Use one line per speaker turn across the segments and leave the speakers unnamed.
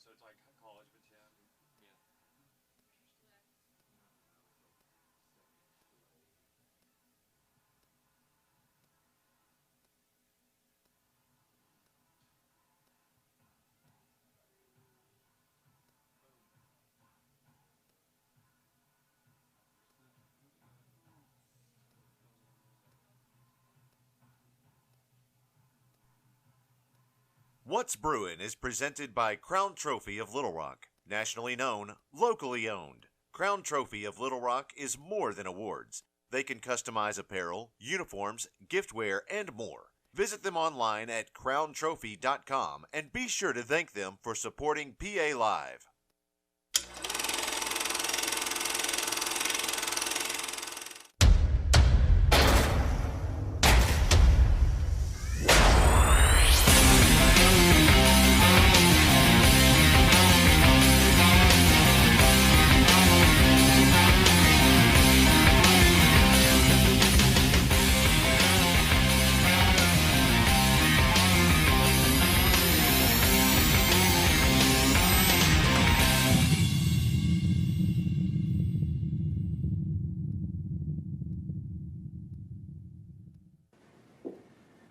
so it's like college, but yeah.
What's Brewin' is presented by Crown Trophy of Little Rock. Nationally known, locally owned. Crown Trophy of Little Rock is more than awards. They can customize apparel, uniforms, giftware, and more. Visit them online at crowntrophy.com and be sure to thank them for supporting PA Live.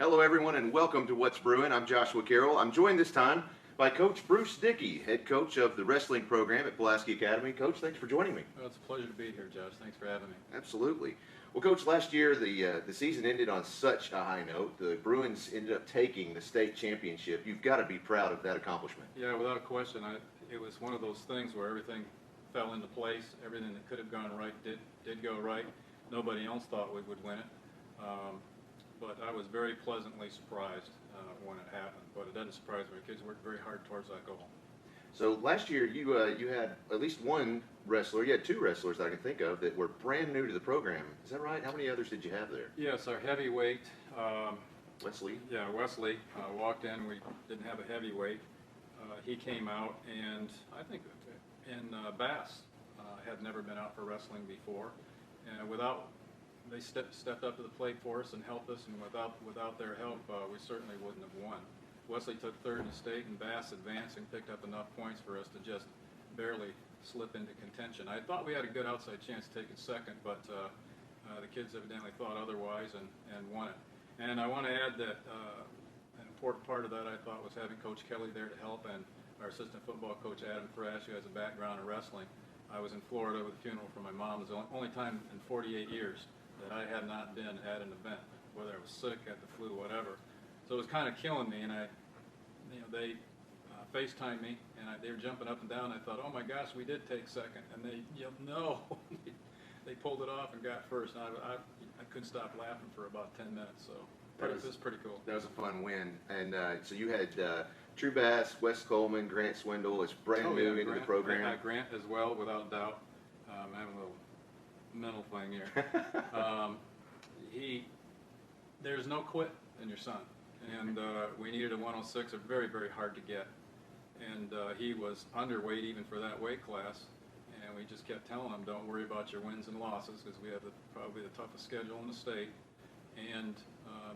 Hello, everyone, and welcome to What's Brewing. I'm Joshua Carroll. I'm joined this time by Coach Bruce Dickey, head coach of the wrestling program at Pulaski Academy. Coach, thanks for joining me.
Well, it's a pleasure to be here, Josh. Thanks for having me.
Absolutely. Well, Coach, last year the season ended on such a high note. The Bruins ended up taking the state championship. You've got to be proud of that accomplishment.
Yeah, without question. It was one of those things where everything fell into place. Everything that could have gone right did go right. Nobody else thought we would win it. But I was very pleasantly surprised when it happened. But it doesn't surprise me. Kids worked very hard towards that goal.
So last year you had at least one wrestler. You had two wrestlers that I can think of that were brand new to the program. Is that right? How many others did you have there?
Yes, our heavyweight.
Wesley.
Yeah, Wesley walked in. We didn't have a heavyweight. He came out, and I think Bass had never been out for wrestling before, and they stepped up to the plate for us and helped us, and without their help, we certainly wouldn't have won. Wesley took third in the state, and Bass advanced and picked up enough points for us to just barely slip into contention. I thought we had a good outside chance of taking second, but the kids evidently thought otherwise and won it. And I want to add that an important part of that I thought was having Coach Kelly there to help, and our assistant football coach Adam Thrash, who has a background in wrestling. I was in Florida with a funeral for my mom. It was the only time in 48 years that I had not been at an event, whether I was sick, at the flu, whatever. So it was kind of killing me, and they FaceTimed me, and they were jumping up and down. I thought, oh my gosh, we did take second, and they yelled, no. They pulled it off and got first, and I couldn't stop laughing for about 10 minutes, so it was pretty cool.
That was a fun win. And so you had True Bass, Wes Coleman, Grant Swindle is brand new into the program.
Grant as well, without doubt. I'm having a little mental thing here. There's no quit in your son, and we needed a 106, a very, very hard to get, and he was underweight even for that weight class, and we just kept telling him, don't worry about your wins and losses, because we have probably the toughest schedule in the state, and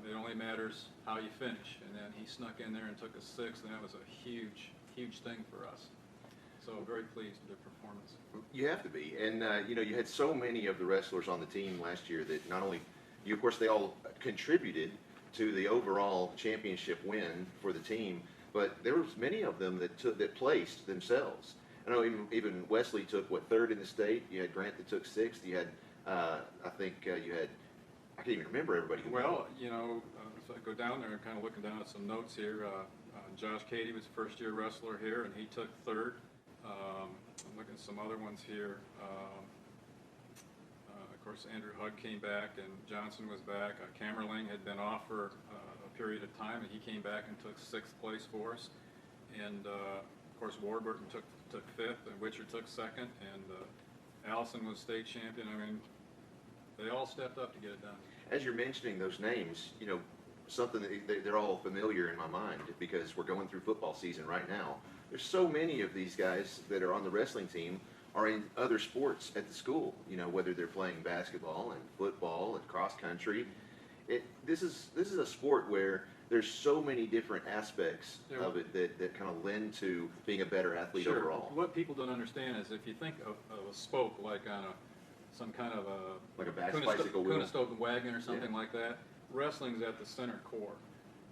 it only matters how you finish. And then he snuck in there and took a sixth, and that was a huge, huge thing for us. So very pleased with their performance.
You have to be, and you had so many of the wrestlers on the team last year that not only you, of course, they all contributed to the overall championship win for the team, but there was many of them that placed themselves. I know even Wesley took third in the state. You had Grant that took sixth. You had I think you had, I can't even remember everybody.
Well, if I go down there and kind of looking down at some notes here, Josh Cady was a first-year wrestler here, and he took third. I'm looking at some other ones here. Of course, Andrew Hugg came back, and Johnson was back. Kammerling had been off for a period of time, and he came back and took sixth place for us. And of course, Warburton took fifth, and Witcher took second, and Allison was state champion. I mean, they all stepped up to get it done.
As you're mentioning those names, something that they're all familiar in my mind because we're going through football season right now. There's so many of these guys that are on the wrestling team are in other sports at the school, whether they're playing basketball and football and cross country. This is a sport where there's so many different aspects
There-
of it that kind of lend to being a better athlete
Sure.
overall.
What people don't understand is if you think of a spoke like on some kind of a
Like a bicycle wheel.
Conestoga wagon or something like that, wrestling's at the center core.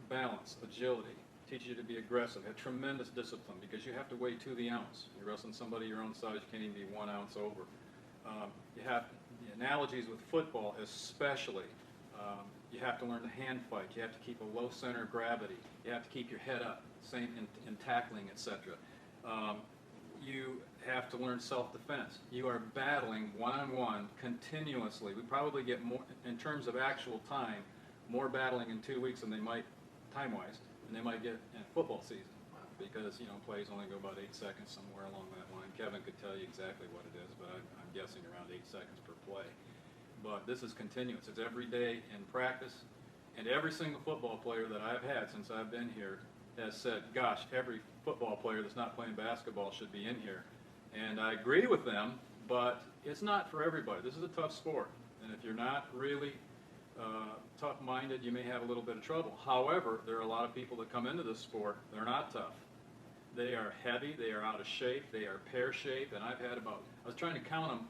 Balance, agility, teaches you to be aggressive, have tremendous discipline because you have to weigh to the ounce. You're wrestling somebody your own size, you can't even be 1 ounce over. You have the analogies with football, especially. You have to learn to hand fight. You have to keep a low center of gravity. You have to keep your head up. Same in tackling, etc. You have to learn self-defense. You are battling one-on-one continuously. We probably get more, in terms of actual time, more battling in 2 weeks than they might, time-wise, than they might get in a football season. Because, plays only go about 8 seconds somewhere along that line. Kevin could tell you exactly what it is, but I'm guessing around 8 seconds per play. But this is continuous. It's every day in practice. And every single football player that I've had since I've been here has said, gosh, every football player that's not playing basketball should be in here. And I agree with them, but it's not for everybody. This is a tough sport. And if you're not really tough-minded, you may have a little bit of trouble. However, there are a lot of people that come into this sport, they're not tough. They are heavy, they are out of shape, they are pear-shaped, and I've had about, I was trying to count them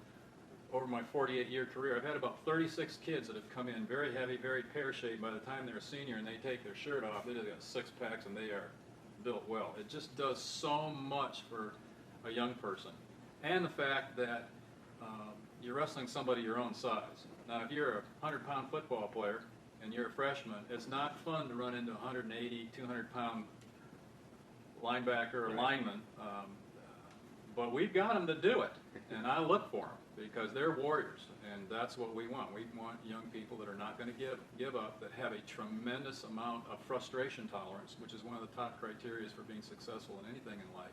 over my 48-year career, I've had about 36 kids that have come in very heavy, very pear-shaped. By the time they're a senior and they take their shirt off, they've got 6 packs and they are built well. It just does so much for a young person. And the fact that you're wrestling somebody your own size. Now, if you're a 100-pound football player and you're a freshman, it's not fun to run into a 180, 200-pound linebacker or lineman, but we've got them to do it, and I look for them because they're warriors, and that's what we want. We want young people that are not going to give up, that have a tremendous amount of frustration tolerance, which is one of the top criteria for being successful in anything in life.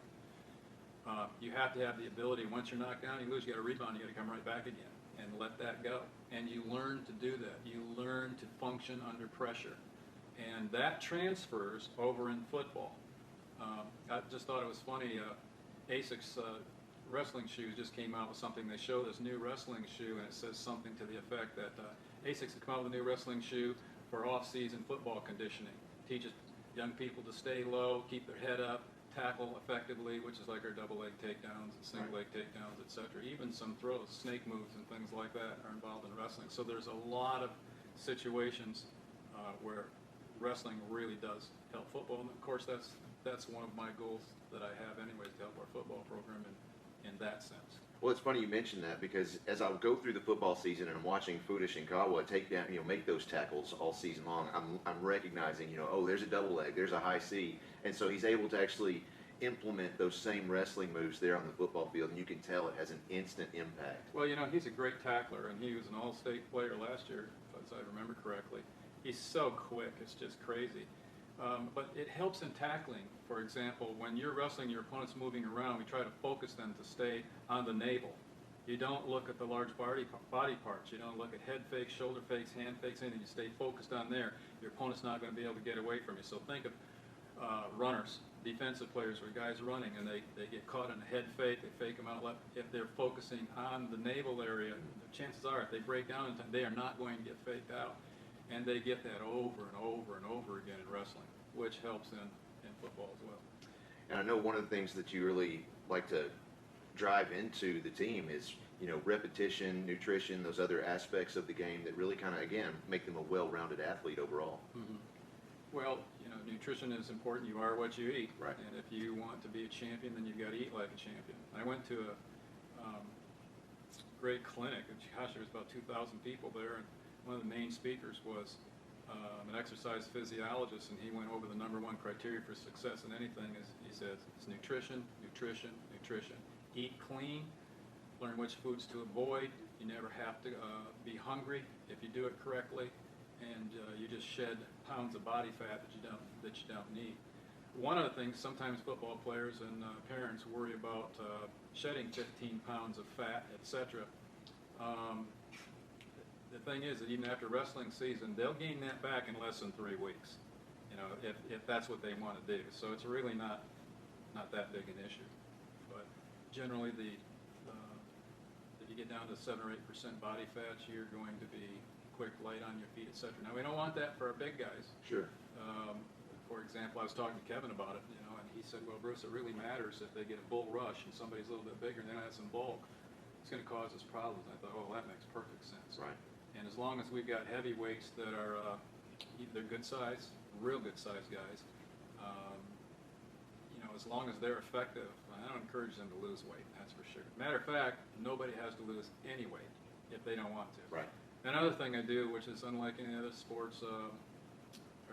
You have to have the ability, once you're knocked down, you lose, you got to rebound, you got to come right back again and let that go. And you learn to do that. You learn to function under pressure. And that transfers over in football. I just thought it was funny, ASIC's wrestling shoes just came out with something. They show this new wrestling shoe, and it says something to the effect that ASIC's has come out with a new wrestling shoe for off-season football conditioning. Teaches young people to stay low, keep their head up, tackle effectively, which is like our double leg takedowns and single leg takedowns, etc. Even some throws, snake moves and things like that are involved in wrestling. So there's a lot of situations where wrestling really does help football. And of course, that's one of my goals that I have anyways, to help our football program in that sense.
Well, it's funny you mentioned that because as I go through the football season and I'm watching Fuda Shinkawa take down, make those tackles all season long, I'm recognizing, oh, there's a double leg, there's a high C, and so he's able to actually implement those same wrestling moves there on the football field, and you can tell it has an instant impact.
Well, he's a great tackler, and he was an all-state player last year, as I remember correctly. He's so quick, it's just crazy. But it helps in tackling. For example, when you're wrestling, your opponent's moving around, we try to focus them to stay on the navel. You don't look at the large body parts. You don't look at head fakes, shoulder fakes, hand fakes, anything. You stay focused on there. Your opponent's not going to be able to get away from you. So think of runners, defensive players, where guys running and they get caught in a head fake, they fake them out left. If they're focusing on the navel area, the chances are if they break down in time, they are not going to get faked out. And they get that over and over and over again in wrestling, which helps in football as well.
And I know one of the things that you really like to drive into the team is, repetition, nutrition, those other aspects of the game that really kind of, again, make them a well-rounded athlete overall.
Mm-hmm. Well, nutrition is important. You are what you eat.
Right.
And if you want to be a champion, then you've got to eat like a champion. I went to a great clinic. Gosh, there was about 2,000 people there, and one of the main speakers was an exercise physiologist, and he went over the #1 criteria for success in anything. He says it's nutrition, nutrition, nutrition. Eat clean, learn which foods to avoid. You never have to be hungry if you do it correctly, and you just shed pounds of body fat that you don't need. One of the things sometimes football players and parents worry about shedding 15 pounds of fat, etc. The thing is that even after wrestling season, they'll gain that back in less than 3 weeks, if that's what they want to do. So it's really not that big an issue. But generally, if you get down to 7 or 8% body fat, you're going to be quick, light on your feet, etc. Now, we don't want that for our big guys.
Sure.
For example, I was talking to Kevin about it, and he said, well, Bruce, it really matters if they get a bull rush and somebody's a little bit bigger and they don't have some bulk. It's going to cause us problems. I thought, oh, that makes perfect sense.
Right.
And as long as we've got heavyweights that are they're good size, real good size guys, as long as they're effective, I don't encourage them to lose weight, that's for sure. Matter of fact, nobody has to lose any weight if they don't want to.
Right.
Another thing I do, which is unlike any other sports, or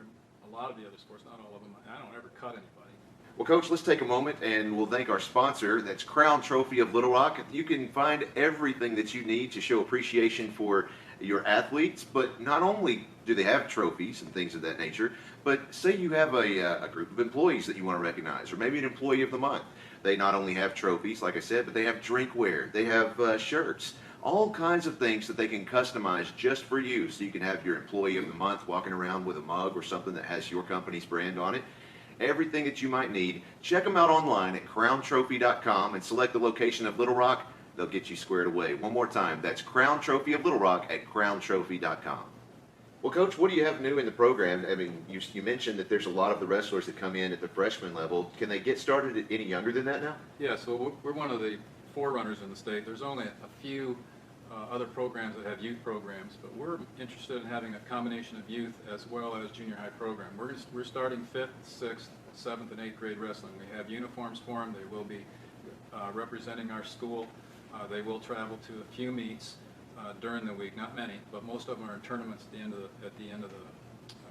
a lot of the other sports, not all of them, I don't ever cut anybody.
Well, Coach, let's take a moment and we'll thank our sponsor. That's Crown Trophy of Little Rock. You can find everything that you need to show appreciation for your athletes, but not only do they have trophies and things of that nature, but say you have a group of employees that you want to recognize, or maybe an employee of the month. They not only have trophies, like I said, but they have drinkware, they have shirts, all kinds of things that they can customize just for you. So you can have your employee of the month walking around with a mug or something that has your company's brand on it. Everything that you might need. Check them out online at crowntrophy.com and select the location of Little Rock. They'll get you squared away. One more time, that's Crown Trophy of Little Rock at crowntrophy.com. Well, Coach, what do you have new in the program? I mean, you mentioned that there's a lot of the wrestlers that come in at the freshman level. Can they get started any younger than that now?
Yeah, so we're one of the forerunners in the state. There's only a few other programs that have youth programs, but we're interested in having a combination of youth as well as junior high program. We're starting 5th, 6th, 7th, and 8th grade wrestling. We have uniforms for them. They will be representing our school. They will travel to a few meets during the week, not many, but most of them are in tournaments at the end of the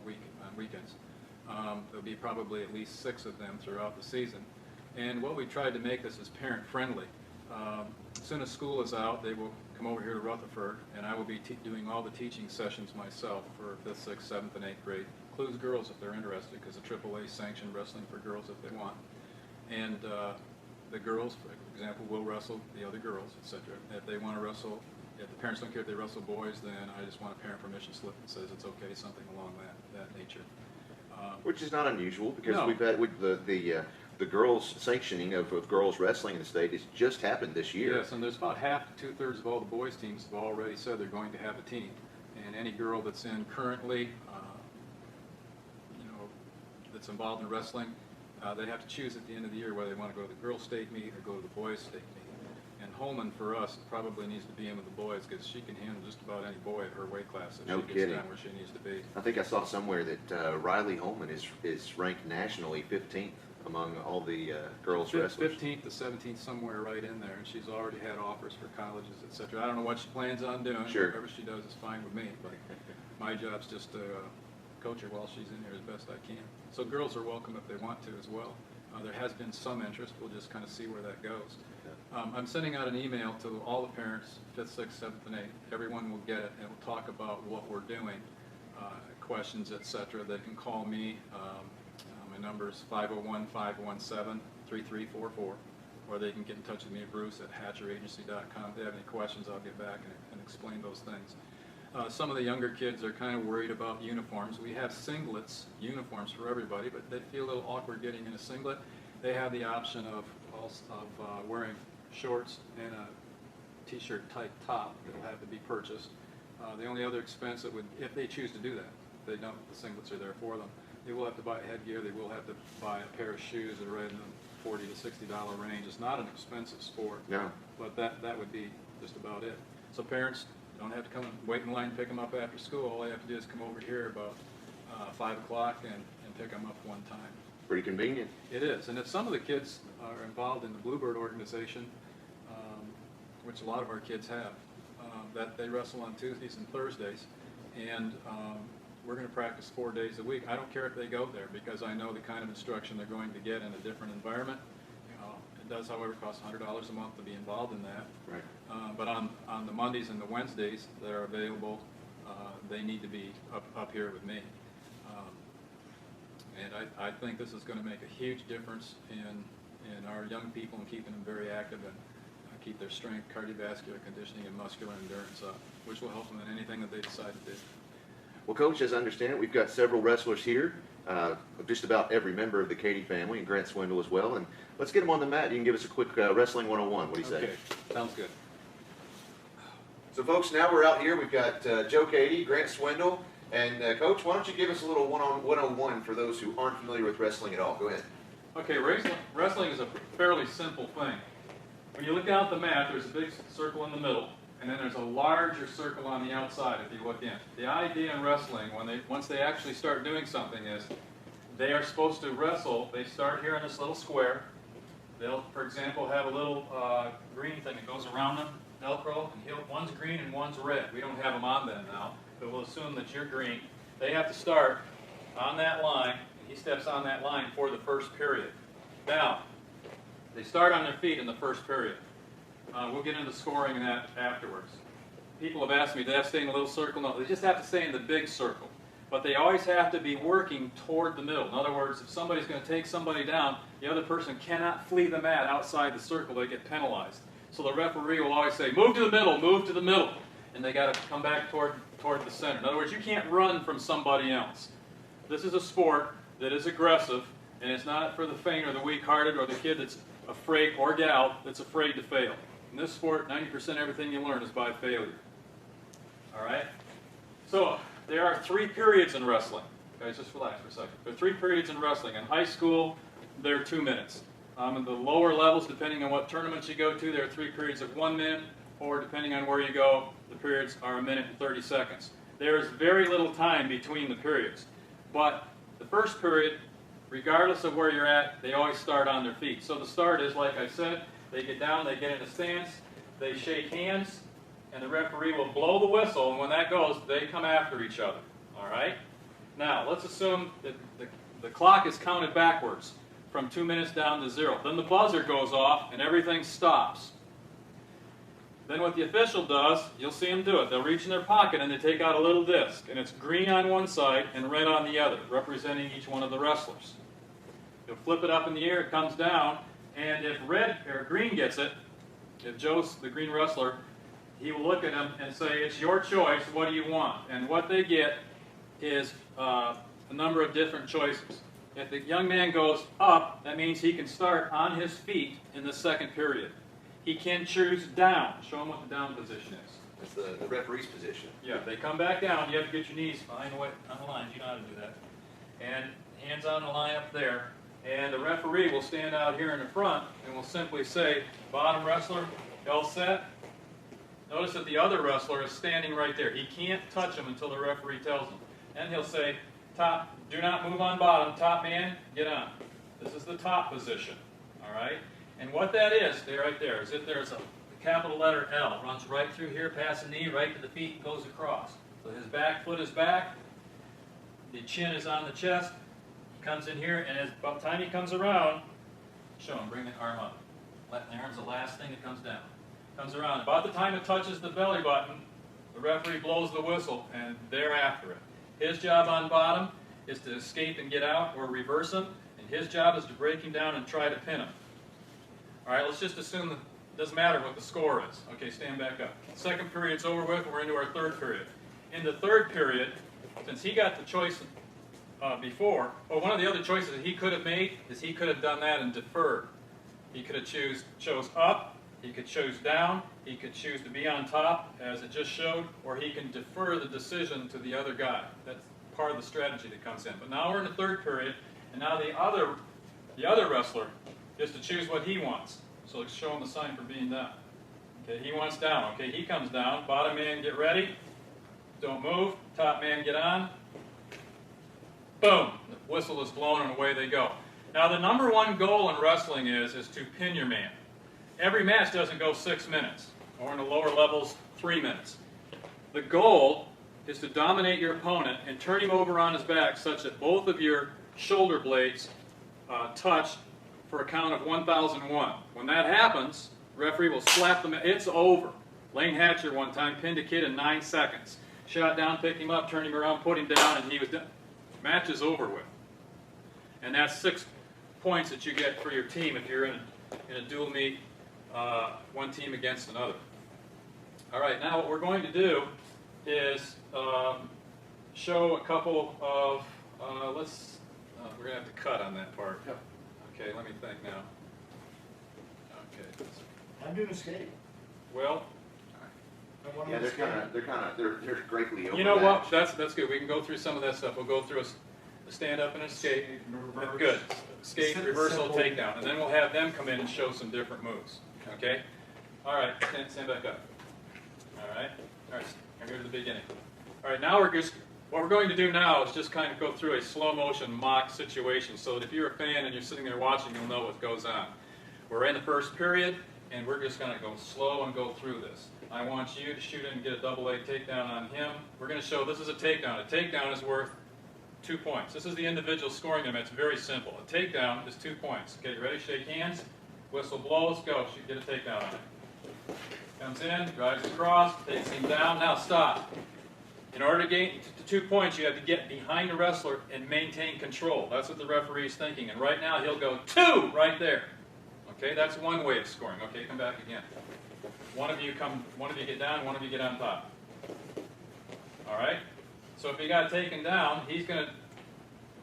week on weekends. There'll be probably at least 6 of them throughout the season. And what we tried to make this is parent friendly. As soon as school is out, they will come over here to Rutherford, and I will be doing all the teaching sessions myself for 5th, 6th, 7th, and 8th grade. Includes girls if they're interested, because the AAA sanctioned wrestling for girls if they want. And the girls, for example, will wrestle the other girls, etc. If they want to wrestle, if the parents don't care if they wrestle boys, then I just want a parent permission slip that says it's okay, something along that nature.
Which is not unusual, because
No.
we've had the girls' sanctioning of girls wrestling in the state has just happened this year.
Yes, and there's about half to 2/3 of all the boys teams have already said they're going to have a team. And any girl that's in currently, that's involved in wrestling, they have to choose at the end of the year whether they want to go to the girls' state meet or go to the boys' state meet. And Holman, for us, probably needs to be in with the boys, because she can handle just about any boy at her weight class if
No
she gets
kidding.
down where she needs to be.
I think I saw somewhere that Riley Holman is ranked nationally 15th among all the girls wrestlers.
15th to 17th, somewhere right in there, and she's already had offers for colleges, etc. I don't know what she plans on doing.
Sure.
Whatever she does is fine with me, but my job's just to coach her while she's in here as best I can. So girls are welcome if they want to as well. There has been some interest. We'll just kind of see where that goes. I'm sending out an email to all the parents, 5th, 6th, 7th, and 8th. Everyone will get it, and we'll talk about what we're doing, questions, etc. They can call me. My number is 501-517-3344, or they can get in touch with me at Bruce at HatcherAgency.com. If they have any questions, I'll get back and explain those things. Some of the younger kids are kind of worried about uniforms. We have singlets, uniforms for everybody, but they feel a little awkward getting in a singlet. They have the option of wearing shorts and a t-shirt type top that'll have to be purchased. The only other expense that would, if they choose to do that, if they don't, the singlets are there for them. They will have to buy headgear. They will have to buy a pair of shoes that are right in the $40 to $60 range. It's not an expensive sport,
No.
but that would be just about it. So parents don't have to come and wait in line and pick them up after school. All they have to do is come over here about 5 o'clock and pick them up one time.
Pretty convenient.
It is, and if some of the kids are involved in the Bluebird organization, which a lot of our kids have, that they wrestle on Tuesdays and Thursdays, and we're going to practice 4 days a week. I don't care if they go there, because I know the kind of instruction they're going to get in a different environment. It does, however, cost $100 a month to be involved in that.
Right.
But on the Mondays and the Wednesdays that are available, they need to be up here with me. And I think this is going to make a huge difference in our young people and keeping them very active and keep their strength, cardiovascular conditioning, and muscular endurance up, which will help them in anything that they decide to do. Well,
Coach, as I understand it, we've got several wrestlers here, just about every member of the Katie family, and Grant Swindle as well. And let's get them on the mat. You can give us a quick Wrestling 101. What do you say?
Okay, sounds good.
So folks, now we're out here. We've got Joe Cady, Grant Swindle, and Coach, why don't you give us a little 101 for those who aren't familiar with wrestling at all. Go ahead.
Okay, wrestling is a fairly simple thing. When you look down at the mat, there's a big circle in the middle, and then there's a larger circle on the outside if you look in. The idea in wrestling, once they actually start doing something, is they are supposed to wrestle. They start here in this little square. They'll, for example, have a little green thing that goes around them, Velcro, and one's green and one's red. We don't have them on them now, but we'll assume that you're green. They have to start on that line, and he steps on that line for the first period. Now, they start on their feet in the first period. We'll get into scoring and that afterwards. People have asked me, do they have to stay in a little circle? No, they just have to stay in the big circle. But they always have to be working toward the middle. In other words, if somebody's going to take somebody down, the other person cannot flee the mat outside the circle. They get penalized. So the referee will always say, move to the middle, move to the middle. And they got to come back toward the center. In other words, you can't run from somebody else. This is a sport that is aggressive, and it's not for the faint or the weak-hearted or the kid that's afraid, or gal that's afraid to fail. In this sport, 90% of everything you learn is by failure. All right? So there are 3 periods in wrestling. Guys, just relax for a second. There are 3 periods in wrestling. In high school, they're 2 minutes. In the lower levels, depending on what tournaments you go to, there are 3 periods of 1 minute, or depending on where you go, the periods are 1 minute and 30 seconds. There is very little time between the periods. But the first period, regardless of where you're at, they always start on their feet. So the start is, like I said, they get down, they get in a stance, they shake hands, and the referee will blow the whistle, and when that goes, they come after each other. All right? Now, let's assume that the clock is counted backwards from 2 minutes down to 0. Then the buzzer goes off, and everything stops. Then what the official does, you'll see them do it. They'll reach in their pocket, and they take out a little disc, and it's green on one side and red on the other, representing each one of the wrestlers. You'll flip it up in the air, it comes down, and if red or green gets it, if Joe's the green wrestler, he will look at him and say, it's your choice, what do you want? And what they get is a number of different choices. If the young man goes up, that means he can start on his feet in the second period. He can choose down. Show him what the down position is.
That's the referee's position.
Yeah, if they come back down, you have to get your knees behind the way, on the lines. You know how to do that. And hands on the line up there. And the referee will stand out here in the front and will simply say, bottom wrestler, all set. Notice that the other wrestler is standing right there. He can't touch him until the referee tells him. And he'll say, top, do not move on bottom. Top man, get on. This is the top position. All right? And what that is, right there, is if there's a capital letter L, runs right through here, past the knee, right to the feet, and goes across. So his back foot is back, the chin is on the chest, he comes in here, and by the time he comes around, show him, bring the arm up. The arm's the last thing that comes down. Comes around. About the time it touches the belly button, the referee blows the whistle, and they're after it. His job on bottom is to escape and get out or reverse him, and his job is to break him down and try to pin him. All right, let's just assume that it doesn't matter what the score is. Okay, stand back up. Second period's over with, we're into our third period. In the third period, since he got the choice before, well, one of the other choices that he could have made is he could have done that and deferred. He could have chose up, he could choose down, he could choose to be on top, as it just showed, or he can defer the decision to the other guy. That's part of the strategy that comes in. But now we're in the third period, and now the other wrestler is to choose what he wants. So let's show him the sign for being down. Okay, he wants down. Okay, he comes down. Bottom man, get ready. Don't move. Top man, get on. Boom. The whistle is blown and away they go. Now the number one goal in wrestling is to pin your man. Every match doesn't go 6 minutes, or in the lower levels, 3 minutes. The goal is to dominate your opponent and turn him over on his back such that both of your shoulder blades touch for a count of 1001. When that happens, the referee will slap them. It's over. Lane Hatcher one time pinned a kid in 9 seconds. Shot down, picked him up, turned him around, put him down, and he was done. Match is over with. And that's 6 points that you get for your team if you're in a dual meet, one team against another. All right, now what we're going to do is show a couple of, we're going to have to cut on that part.
Yep.
Okay, let me think now. Okay.
I'm doing a skate.
Well,
Yeah, they're greatly overmatched.
You know what? That's good. We can go through some of that stuff. We'll go through a stand up and escape. Good. Escape, reversal,
Simple.
takedown, and then we'll have them come in and show some different moves. Okay. All right. Stand back up. All right. All right. Here to the beginning. All right. Now what we're going to do now is just kind of go through a slow motion mock situation, so that if you're a fan and you're sitting there watching, you'll know what goes on. We're in the first period, and we're just going to go slow and go through this. I want you to shoot in and get a double leg takedown on him. We're going to show this is a takedown. A takedown is worth 2 points. This is the individual scoring them. It's very simple. A takedown is 2 points. Okay, you ready? Shake hands. Whistle blows. Go. Get a takedown on him. Comes in, drives across, takes him down. Now stop. In order to gain to 2 points, you have to get behind the wrestler and maintain control. That's what the referee is thinking. And right now, he'll go 2 right there. Okay, that's one way of scoring. Okay, come back again. One of you get down, one of you get on top. All right? So if he got taken down, he's going to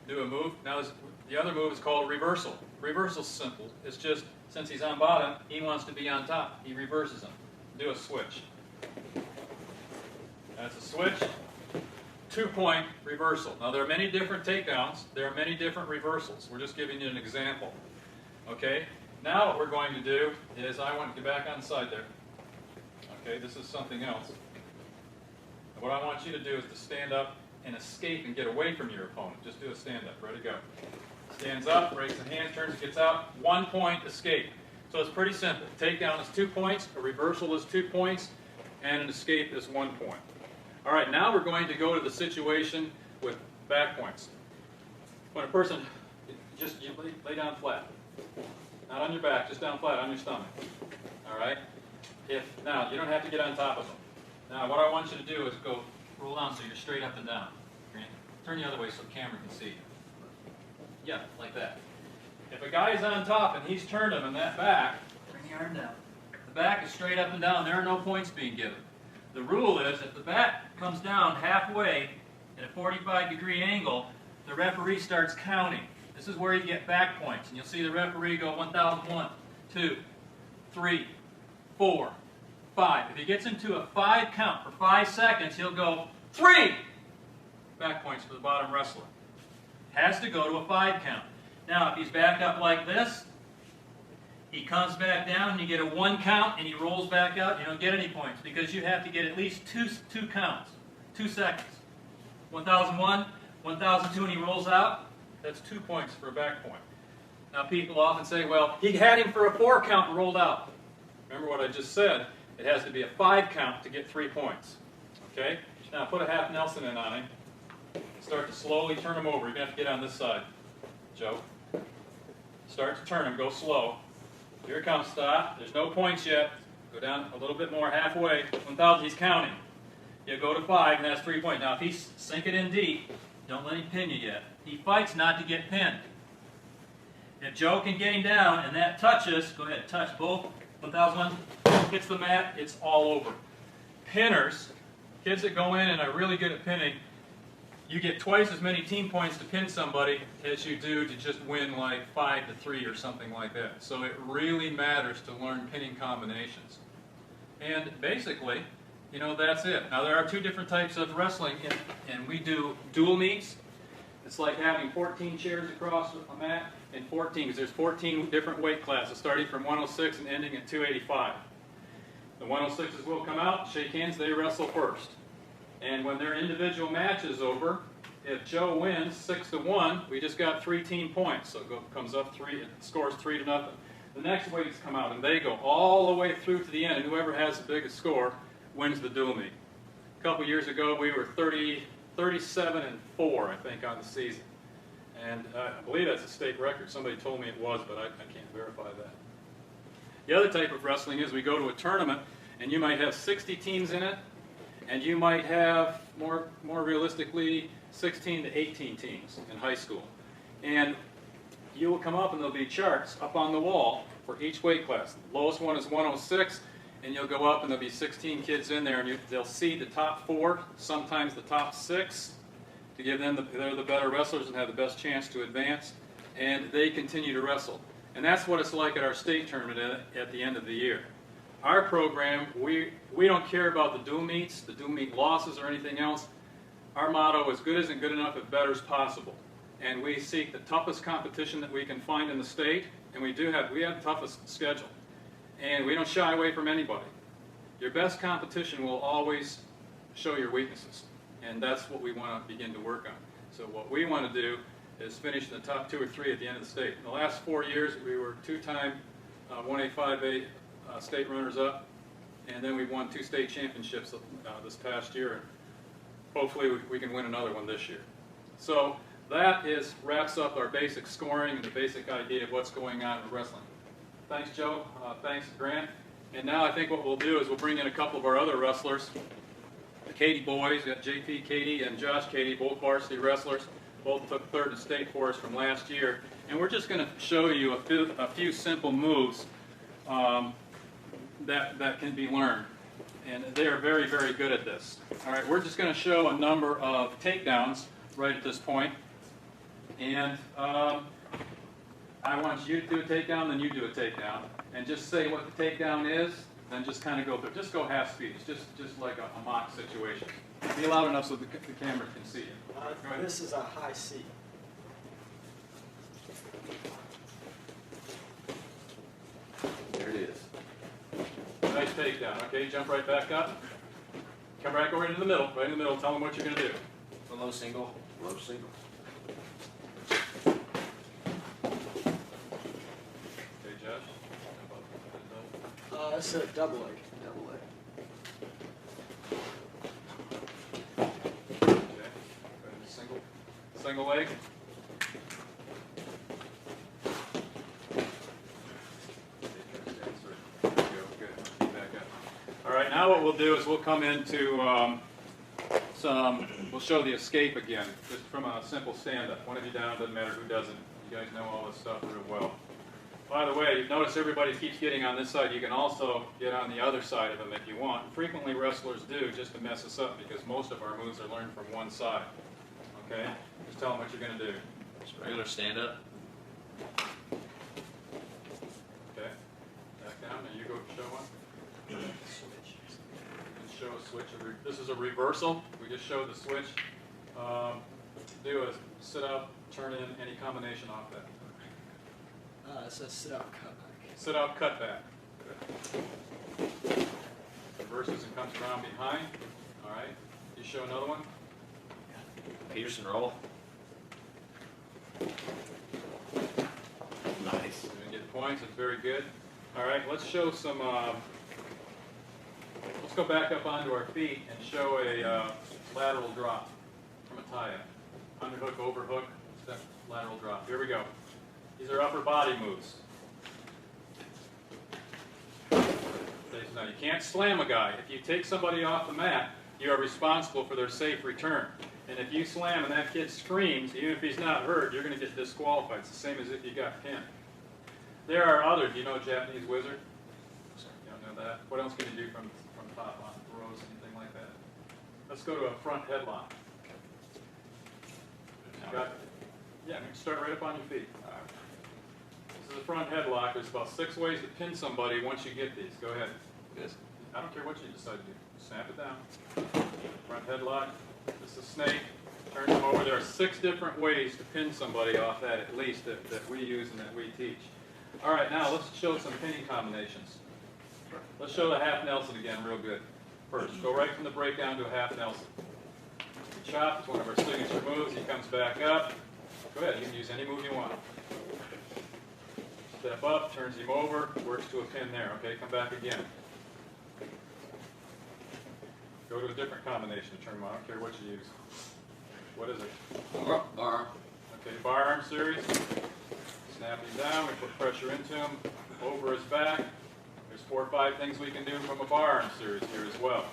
do a move. Now the other move is called reversal. Reversal's simple. It's just, since he's on bottom, he wants to be on top. He reverses him. Do a switch. That's a switch. 2 point reversal. Now there are many different takedowns. There are many different reversals. We're just giving you an example. Okay? Now what we're going to do is, I want to get back on the side there. Okay, this is something else. What I want you to do is to stand up and escape and get away from your opponent. Just do a stand up. Ready, go. Stands up, breaks the hand, turns, gets out. 1 point escape. So it's pretty simple. Takedown is 2 points, a reversal is 2 points, and an escape is 1 point. All right, now we're going to go to the situation with back points. When a person, you lay down flat. Not on your back, just down flat on your stomach. All right? Now, you don't have to get on top of them. Now, what I want you to do is go roll down so you're straight up and down. Turn the other way so the camera can see you. Yeah, like that. If a guy's on top and he's turned him in that back, bring the arm down. The back is straight up and down. There are no points being given. The rule is, if the back comes down halfway at a 45-degree angle, the referee starts counting. This is where you get back points. And you'll see the referee go 1,001, 2, 3, 4, 5. If he gets into a 5 count for 5 seconds, he'll go 3! Back points for the bottom wrestler. Has to go to a 5 count. Now, if he's backed up like this, he comes back down and you get a 1 count and he rolls back out, you don't get any points because you have to get at least two counts, 2 seconds. 1,001, 1,002 and he rolls out, that's 2 points for a back point. Now people often say, well, he had him for a 4 count and rolled out. Remember what I just said, it has to be a 5 count to get 3 points. Okay? Now put a half Nelson in on him. Start to slowly turn him over. You're going to have to get on this side, Joe. Start to turn him, go slow. Here it comes, stop. There's no points yet. Go down a little bit more, halfway. 1,000, he's counting. You go to 5, and that's 3 points. Now if he's sink it in deep, don't let him pin you yet. He fights not to get pinned. If Joe can get him down and that touches, go ahead, touch both. 1,001, hits the mat, it's all over. Pinners, kids that go in and are really good at pinning, you get twice as many team points to pin somebody as you do to just win like 5-3 or something like that. So it really matters to learn pinning combinations. And basically, you know, that's it. Now there are 2 different types of wrestling, and we do dual meets. It's like having 14 chairs across a mat, and 14, because there's 14 different weight classes, starting from 106 and ending at 285. The 106s will come out, shake hands, they wrestle first. And when their individual match is over, if Joe wins 6-1, we just got 3 team points. So it comes up 3, it scores 3-0. The next weights come out, and they go all the way through to the end, and whoever has the biggest score wins the dual meet. A couple years ago, we were 37-4, I think, on the season. And I believe that's a state record. Somebody told me it was, but I can't verify that. The other type of wrestling is we go to a tournament, and you might have 60 teams in it, and you might have, more realistically, 16 to 18 teams in high school. And you will come up and there'll be charts up on the wall for each weight class. The lowest one is 106, and you'll go up and there'll be 16 kids in there, and they'll see the top 4, sometimes the top 6, to give them, they're the better wrestlers and have the best chance to advance, and they continue to wrestle. And that's what it's like at our state tournament at the end of the year. our program, we don't care about the dual meets, the dual meet losses or anything else. Our motto is good isn't good enough if better is possible. And we seek the toughest competition that we can find in the state, and we have the toughest schedule. And we don't shy away from anybody. Your best competition will always show your weaknesses, and that's what we want to begin to work on. So what we want to do is finish in the top 2 or 3 at the end of the state. In the last 4 years, we were 2-time 1A, 5A state runners-up, and then we won 2 state championships this past year, and hopefully we can win another one this year. So that wraps up our basic scoring and the basic idea of what's going on in wrestling. Thanks, Joe. Thanks, Grant. And now I think what we'll do is we'll bring in a couple of our other wrestlers. The Katie boys, we got JP Katie and Josh Katie, both varsity wrestlers. Both took 3rd in state for us from last year. And we're just going to show you a few simple moves that can be learned. And they are very, very good at this. All right, we're just going to show a number of takedowns right at this point. And I want you to do a takedown, then you do a takedown. And just say what the takedown is, then just kind of go through. Just go half speed. It's just like a mock situation. Be loud enough so the camera can see you.
This is a high C.
There it is.
Nice takedown. Okay, jump right back up. Come back over into the middle. Right in the middle. Tell them what you're going to do.
A low single.
Low single.
Okay, Josh.
It's a double leg.
Double leg.
Okay. Go ahead and single leg. There you go. Good. Back up. All right. Now what we'll do is we'll come into we'll show the escape again, just from a simple stand-up. One of you down, doesn't matter who does it. You guys know all this stuff real well. By the way, you've noticed everybody keeps getting on this side. You can also get on the other side of them if you want. Frequently wrestlers do, just to mess us up, because most of our moves are learned from one side. Okay? Just tell them what you're going to do.
Just regular stand-up.
Okay? Back down, and you go show one. And show a switch. This is a reversal. We just showed the switch. Do a sit-up, turn in, any combination off that.
It's a sit-up cutback.
Sit-up, cutback. Good. Reverses and comes around behind. All right. You show another one.
Peterson roll. Nice.
You're going to get points. It's very good. All right. Let's show some. Let's go back up onto our feet and show a lateral drop from a tie-up. Underhook, overhook, step, lateral drop. Here we go. These are upper body moves. Now, you can't slam a guy. If you take somebody off the mat, you are responsible for their safe return. And if you slam and that kid screams, even if he's not hurt, you're going to get disqualified. It's the same as if you got pinned. There are others. Do you know Japanese wizard? You don't know that? What else can you do from top on? Throws, anything like that? Let's go to a front headlock. Yeah, start right up on your feet. This is a front headlock. There's about 6 ways to pin somebody once you get these. Go ahead.
Good.
I don't care what you decide to do. Snap it down. Front headlock. This is a snake. Turn them over. There are 6 different ways to pin somebody off that, at least, that we use and that we teach. All right, now let's show some pinning combinations. Let's show the half Nelson again real good. First, go right from the breakdown to a half Nelson. Chop is one of our signature moves. He comes back up. Go ahead, you can use any move you want. Step up, turns him over, works to a pin there. Okay, come back again. Go to a different combination to turn him on. I don't care what you use. What is it?
Bar.
Okay, bar arm series. Snap him down, we put pressure into him, over his back. There's 4 or 5 things we can do from a bar arm series here as well.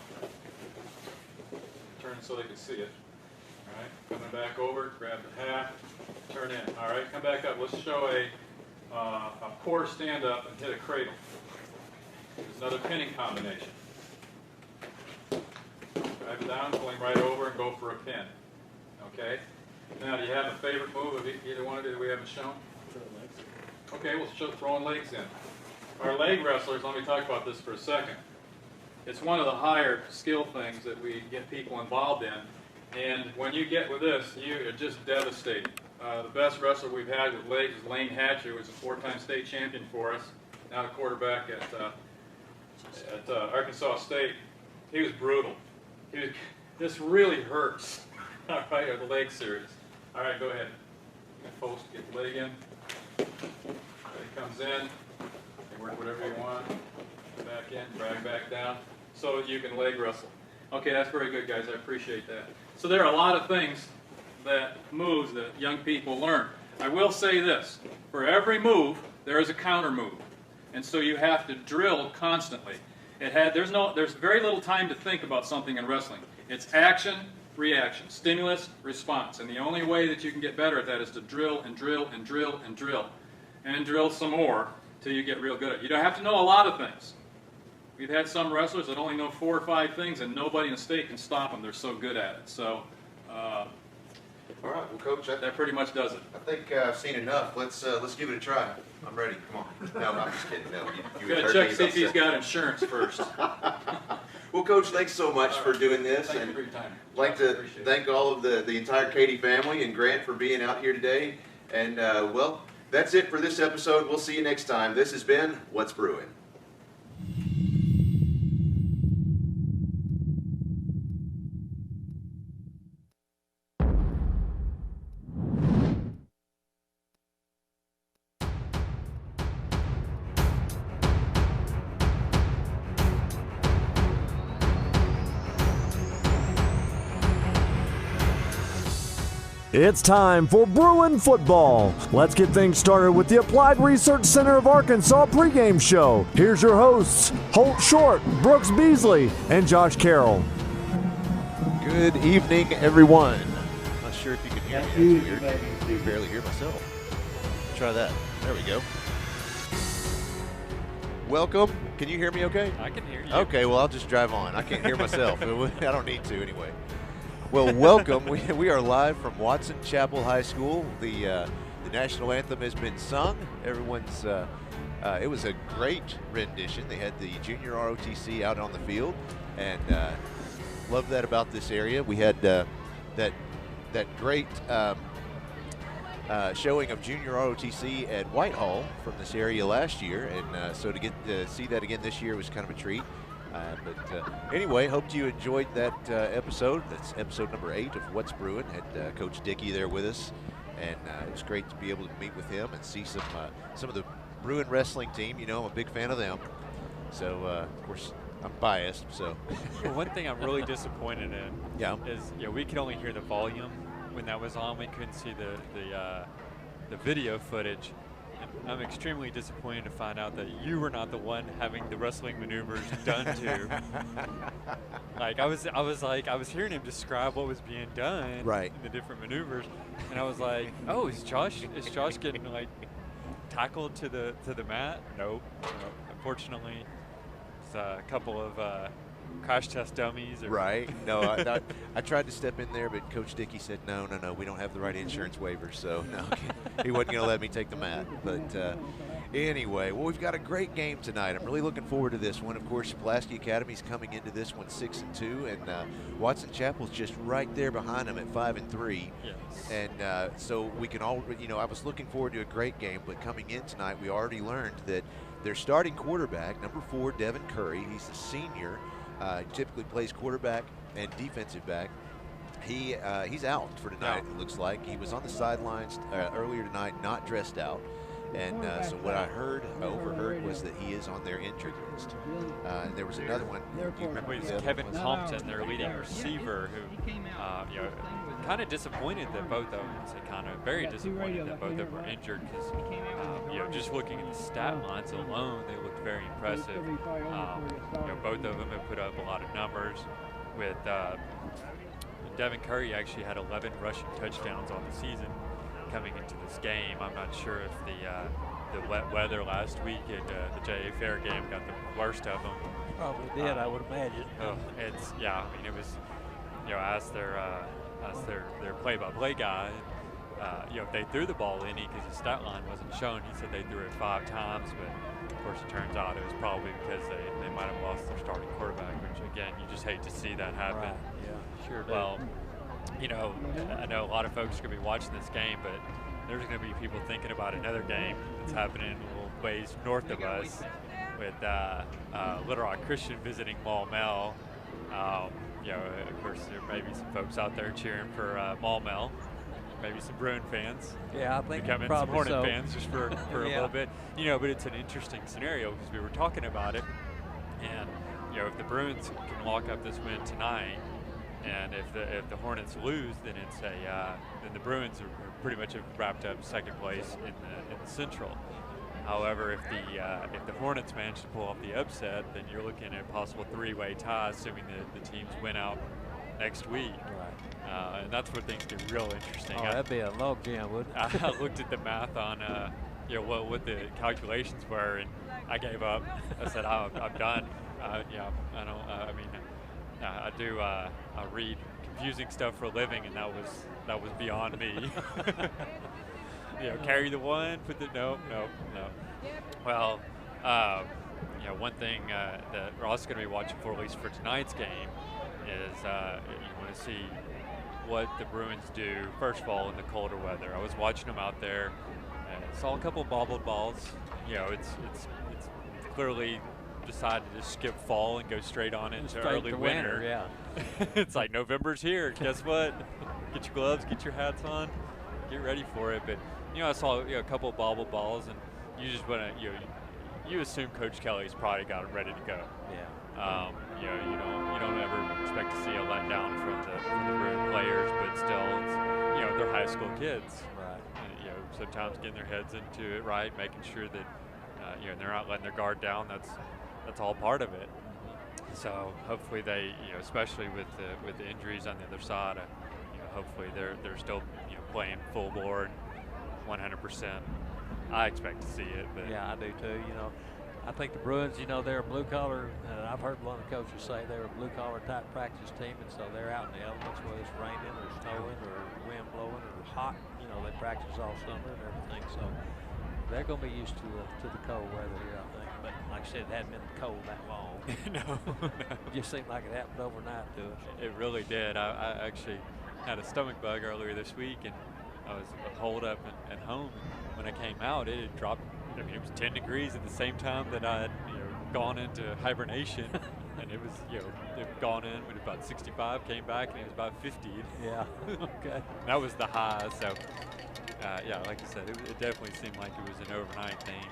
Turn so they can see it. All right, coming back over, grab the half, turn in. All right, come back up. Let's show a core stand-up and hit a cradle. There's another pinning combination. Drive it down, pull him right over, and go for a pin. Okay? Now, do you have a favorite move of either one of you that we haven't shown? Okay, we'll show throwing legs in. our leg wrestlers, let me talk about this for a second. It's one of the higher skill things that we get people involved in. And when you get with this, you are just devastated. The best wrestler we've had with legs is Lane Hatcher, who was a 4-time state champion for us, now a quarterback at Arkansas State. He was brutal. This really hurts. All right, or the leg series. All right, go ahead. Post, get the leg in. It comes in. You work whatever you want. Back in, drag back down, so you can leg wrestle. Okay, that's very good, guys. I appreciate that. So there are a lot of things moves that young people learn. I will say this: for every move, there is a counter move, and so you have to drill constantly. There's very little time to think about something in wrestling. It's action, reaction, stimulus, response, and the only way that you can get better at that is to drill and drill and drill and drill, and drill some more till you get real good at it. You don't have to know a lot of things. We've had some wrestlers that only know 4 or 5 things, and nobody in the state can stop them. They're so good at it. So,
All right, well, Coach,
that pretty much does it.
I think I've seen enough. Let's give it a try. I'm ready. Come on. No, I'm just kidding. No, you
Got to
heard
check
me
see if
about
he's
that.
got insurance first.
Well, Coach, thanks so much for doing this.
Thank you
And
for your time.
I'd like to
Appreciate it.
thank all of the entire Katie family and Grant for being out here today. And, well, that's it for this episode. We'll see you next time. This has been What's Brewing.
It's time for Bruin football. Let's get things started with the Applied Research Center of Arkansas pregame show. Here's your hosts, Holt Short, Brooks Beasley, and Josh Carroll.
Good evening, everyone. Not sure if you can hear me. I can barely hear myself. Try that. There we go. Welcome. Can you hear me okay?
I can hear you.
Okay, well, I'll just drive on. I can't hear myself. I don't need to anyway. Well, welcome. We are live from Watson Chapel High School. The national anthem has been sung. Everyone's. It was a great rendition. They had the junior ROTC out on the field, and love that about this area. We had that great showing of junior ROTC at Whitehall from this area last year, and so to get to see that again this year was kind of a treat. Anyway, hope you enjoyed that episode. That's episode number 8 of What's Brewing. Had Coach Dickey there with us, and it was great to be able to meet with him and see some of the Bruin wrestling team. You know, I'm a big fan of them. So, of course, I'm biased. So,
Well, one thing I'm really disappointed in
yeah,
is we could only hear the volume when that was on. We couldn't see the video footage. And I'm extremely disappointed to find out that you were not the one having the wrestling maneuvers done to. Like I was hearing him describe what was being done
Right.
in the different maneuvers, and I was like, oh, is Josh getting like tackled to the mat? Nope. Unfortunately, it's a couple of crash test dummies.
right. No, I tried to step in there, but Coach Dickey said, no, we don't have the right insurance waivers, so no, he wasn't going to let me take the mat. But anyway, well, we've got a great game tonight. I'm really looking forward to this one. Of course, Pulaski Academy's coming into this one 6-2, and Watson Chapel's just right there behind them at 5-3.
Yes.
And so we can all, I was looking forward to a great game, but coming in tonight, we already learned that their starting quarterback, number 4, Devin Curry, he's a senior. Typically plays quarterback and defensive back. He's out for tonight, it looks like. He was on the sidelines earlier tonight, not dressed out. And so what I overheard was that he is on their injured list. And there was another one. Do you remember
It's
the other
Kevin
one?
Thompson, their leading receiver, who, kind of disappointed that both of them, very disappointed that both of them were injured because, just looking at the stat lines alone, they looked very impressive. Both of them have put up a lot of numbers. With Devin Curry actually had 11 rushing touchdowns on the season coming into this game. I'm not sure if the wet weather last week at the JA Fair game got the worst of them.
Probably did, I would imagine.
It was, asked their play-by-play guy, if they threw the ball any, because the stat line wasn't shown, he said they threw it 5 times, but of course it turns out it was probably because they might have lost their starting quarterback, which again, you just hate to see that happen.
Right. Yeah, sure do.
Well, I know a lot of folks are going to be watching this game, but there's going to be people thinking about another game that's happening a little ways north of us with Little Rock Christian visiting Maumelle. Of course, there may be some folks out there cheering for Maumelle, maybe some Bruin fans.
Yeah, I think
becoming
probably
some Hornet
so.
fans just for a little bit. But it's an interesting scenario because we were talking about it, and if the Bruins can lock up this win tonight, and if the Hornets lose, then it's then the Bruins are pretty much have wrapped up second place in the Central. However, if the Hornets manage to pull off the upset, then you're looking at a possible 3-way tie, assuming that the teams win out next week.
Right.
And that's where things get real interesting.
Oh, that'd be a log jam, wouldn't it?
I looked at the math on what the calculations were, and I gave up. I said I'm done. I read confusing stuff for a living, and that was beyond me. Carry the one, put the no. Well, one thing that we're also going to be watching for, at least for tonight's game, is you want to see what the Bruins do, first of all, in the colder weather. I was watching them out there, and saw a couple bobbled balls. It's clearly decided to skip fall and go straight on into early winter.
Yeah.
It's like November's here. Guess what? Get your gloves, get your hats on, get ready for it. But I saw a couple of bobbled balls, and you just want to you assume Coach Kelly's probably got them ready to go.
Yeah.
You don't ever expect to see a letdown from the Bruin players, but still, it's they're high school kids.
Right.
Sometimes getting their heads into it right, making sure that they're not letting their guard down. That's all part of it. So hopefully they, especially with the injuries on the other side, hopefully they're still playing full board, 100%. I expect to see it. But
yeah, I do too. I think the Bruins, they're a blue collar, and I've heard one of the coaches say they're a blue collar type practice team, and so they're out in the elements, whether it's raining or snowing or wind blowing or hot. They practice all summer and everything, so they're going to be used to the cold weather here, I think. But like I said, it hadn't been cold that long.
No.
It just seemed like it happened overnight to us.
It really did. I actually had a stomach bug earlier this week, and I was holed up at home. When I came out, it had dropped. It was 10 degrees at the same time that I had gone into hibernation. And it was, it had gone in with about 65, came back, and it was about 50.
Yeah. Okay.
That was the high. So, like I said, it definitely seemed like it was an overnight thing.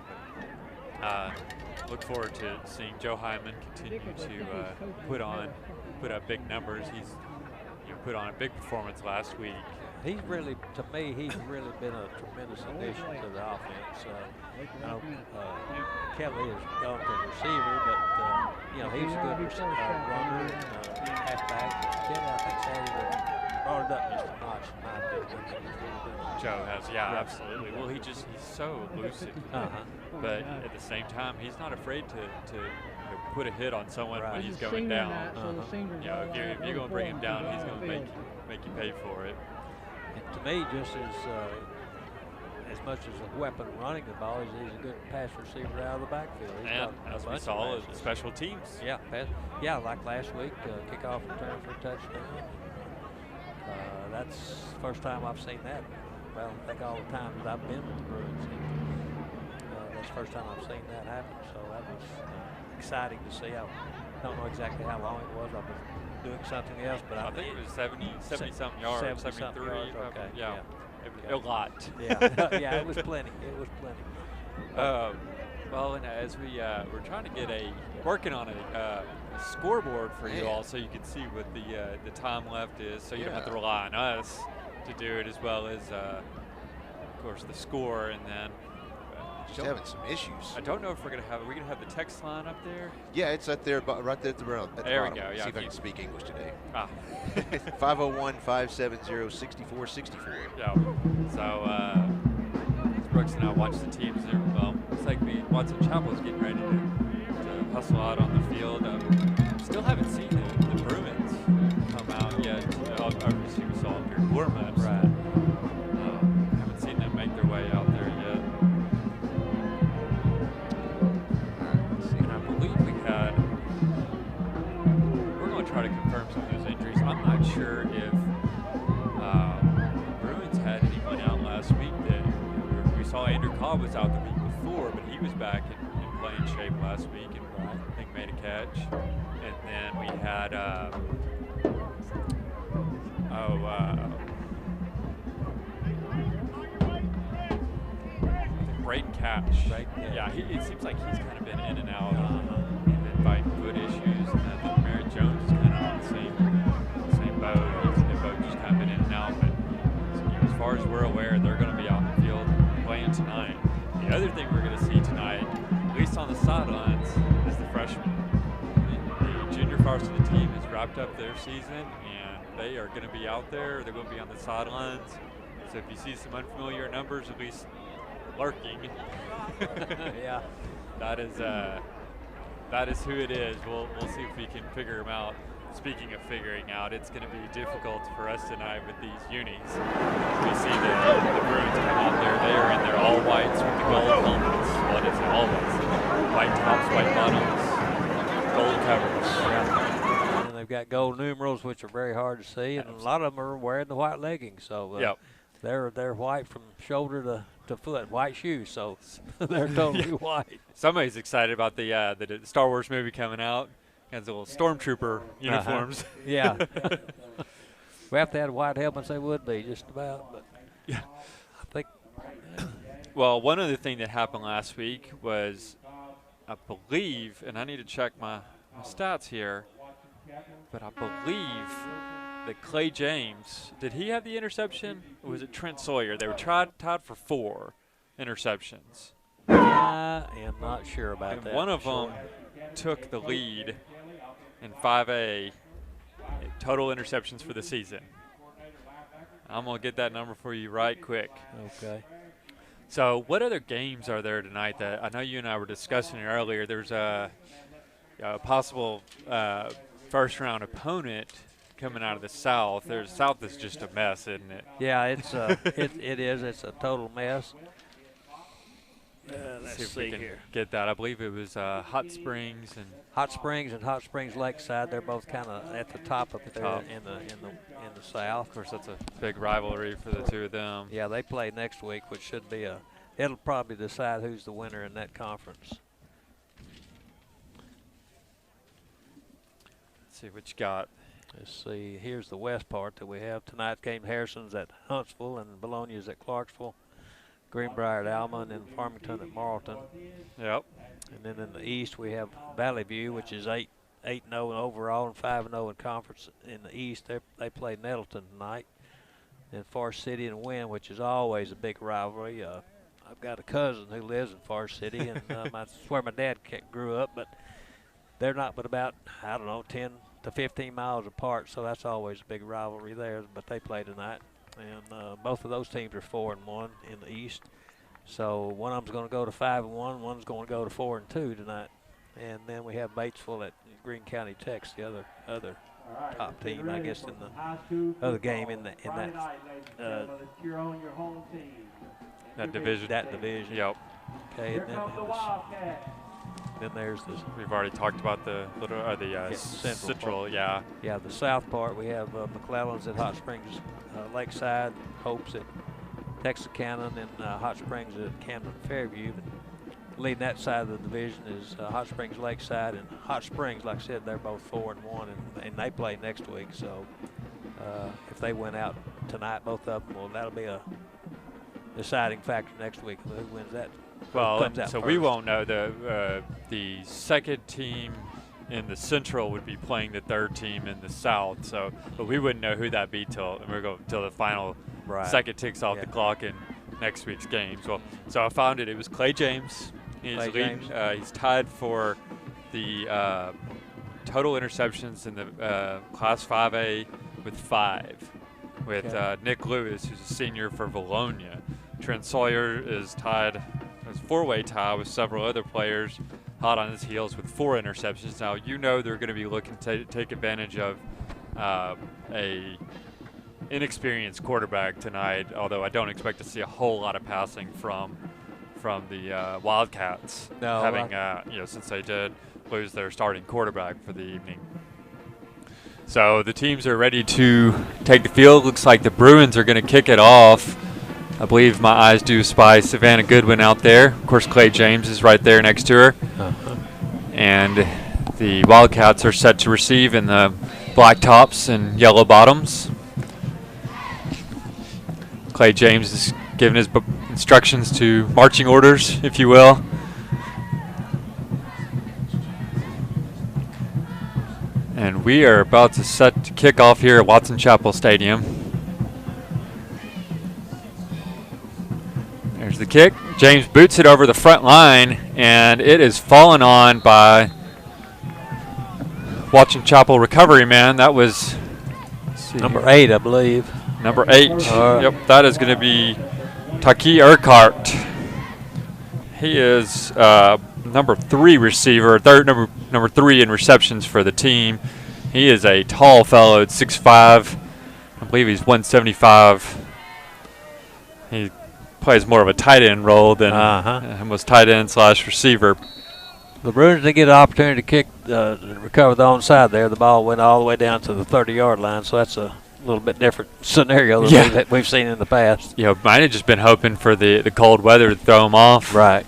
But look forward to seeing Joe Hyman continue to put up big numbers. He's put on a big performance last week.
He's really been a tremendous addition to the offense. Kelly has gone to receiver, but he's a good runner and halfback. Kelly, I think, brought it up just a notch in my opinion.
Joe has, absolutely. Well, he's so elusive, but at the same time, he's not afraid to put a hit on someone when he's going down. If you're going to bring him down, he's going to make you pay for it.
And to me, just as much as a weapon running the ball, he's a good pass receiver out of the backfield.
And as we saw, special teams.
Yeah, like last week, kickoff return for a touchdown. That's the first time I've seen that. Well, I think all the time that I've been with the Bruins, that's the first time I've seen that happen. So that was exciting to see. I don't know exactly how long it was. I was doing something else, but
I think it was 70-something yards, 73.
Okay.
Yeah. It was a lot.
Yeah, it was plenty. It was plenty.
Well, and as we're trying to get working on a scoreboard for you all, so you can see what the time left is, so you don't have to rely on us to do it, as well as, of course, the score, and then.
Just having some issues.
I don't know if we're gonna have the text line up there.
Yeah, it's up there, right there at the bottom.
There we go. Yeah,
see if I can speak English today. 501-570-6464.
Yeah. So Brooks and I watched the teams there. Well, it's like Watson Chapel's getting ready to hustle out on the field. Still haven't seen the Bruins come out yet. Obviously, we saw them during warm-ups.
Right.
Shaw was out the week before, but he was back in playing shape last week and I think made a catch. And then we had Braden Cash. Yeah, it seems like he's kind of been in and out. He's been fighting foot issues, and I think Merritt Jones is kind of on the same boat. They've both just kind of been in and out. But as far as we're aware, they're going to be out in the field playing tonight. The other thing we're going to see tonight, at least on the sidelines, is the freshmen. The junior varsity team has wrapped up their season, and they are going to be out there. They're going to be on the sidelines. So if you see some unfamiliar numbers, at least lurking,
yeah,
that is who it is. We'll see if we can figure them out. Speaking of figuring out, it's going to be difficult for us tonight with these unis. We see the Bruins come out there. They are in their all whites with the gold helmets. What is it? All whites. White tops, white bottoms, gold covers.
Yeah. And they've got gold numerals, which are very hard to see, and a lot of them are wearing the white leggings. So
yep.
They're white from shoulder to foot, white shoes, so they're totally white.
Somebody's excited about the Star Wars movie coming out. Has little stormtrooper uniforms.
Yeah. We have to have white helmets, they would be, just about. But
yeah.
I think.
Well, one other thing that happened last week was, I believe, and I need to check my stats here, but I believe that Clay James, did he have the interception? Or was it Trent Sawyer? They were tied for 4 interceptions.
I am not sure about
and
that.
One of them took the lead in 5A total interceptions for the season. I'm going to get that number for you right quick.
Okay.
So what other games are there tonight that I know you and I were discussing it earlier? There's a possible first-round opponent coming out of the South. The South is just a mess, isn't it?
Yeah, it's it is. It's a total mess. Let's
see if
see
we can
here.
get that. I believe it was Hot Springs and
Hot Springs Lakeside. They're both kind of at the top of there in the South.
Of course, that's a big rivalry for the two of them.
Yeah, they play next week, which should be it'll probably decide who's the winner in that conference.
Let's see what you got.
Let's see. Here's the west part that we have. Tonight's game, Harrison's at Huntsville and Bologna's at Clarksville. Greenbrier at Alma, and then Farmington at Marlton.
Yep.
And then in the east we have Valley View, which is 8-0 in overall and 5-0 in conference. In the east, they play Nettleton tonight. And Forest City and Wynn, which is always a big rivalry. I've got a cousin who lives in Forest City, and that's where my dad grew up. But they're not but about, 10 to 15 miles apart, so that's always a big rivalry there. But they play tonight. And both of those teams are 4-1 in the East. So one of them's going to go to 5-1, one's going to go to 4-2 tonight. And then we have Batesville at Greene County Tech's the other top team, I guess, in the other game in that
division.
That division.
Yep.
Okay. And then there's this.
We've already talked about the Central. Yeah.
Yeah, the south part we have McClellan's at Hot Springs Lakeside, Hope's at Texarkana, and Hot Springs at Camden Fairview. But leading that side of the division is Hot Springs Lakeside, and Hot Springs, like I said, they're both 4-1, and they play next week. So if they win out tonight, both of them, well, that'll be a deciding factor next week. Who wins that?
Well, so
first.
we won't know. The second team in the Central would be playing the third team in the South. So, but we wouldn't know who that be till the final second ticks off the clock in next week's games. Well, so I found it. It was Clay James. He's tied for the total interceptions in the Class 5A with 5, with Nick Lewis, who's a senior for Bologna. Trent Sawyer is tied. It's a 4-way tie with several other players hot on his heels with 4 interceptions. Now, you know they're going to be looking to take advantage of a inexperienced quarterback tonight, although I don't expect to see a whole lot of passing from the Wildcats, since they did lose their starting quarterback for the evening. So the teams are ready to take the field. Looks like the Bruins are going to kick it off. I believe my eyes do spy Savannah Goodwin out there. Of course, Clay James is right there next to her. And the Wildcats are set to receive in the black tops and yellow bottoms. Clay James is giving his instructions to marching orders, if you will. And we are about to set to kick off here at Watson Chapel Stadium. There's the kick. James boots it over the front line, and it is fallen on by Watson Chapel recovery man. That was
number 8, I believe.
Number 8. Yep, that is going to be Taki Urquhart. He is number 3 receiver, number 3 in receptions for the team. He is a tall fellow at 6'5". I believe he's 175. He plays more of a tight end role than was tight end / receiver.
The Bruins didn't get an opportunity to kick, recover the onside there. The ball went all the way down to the 30-yard line, so that's a little bit different scenario than we've seen in the past.
You know, might have just been hoping for the cold weather to throw him off.
Right.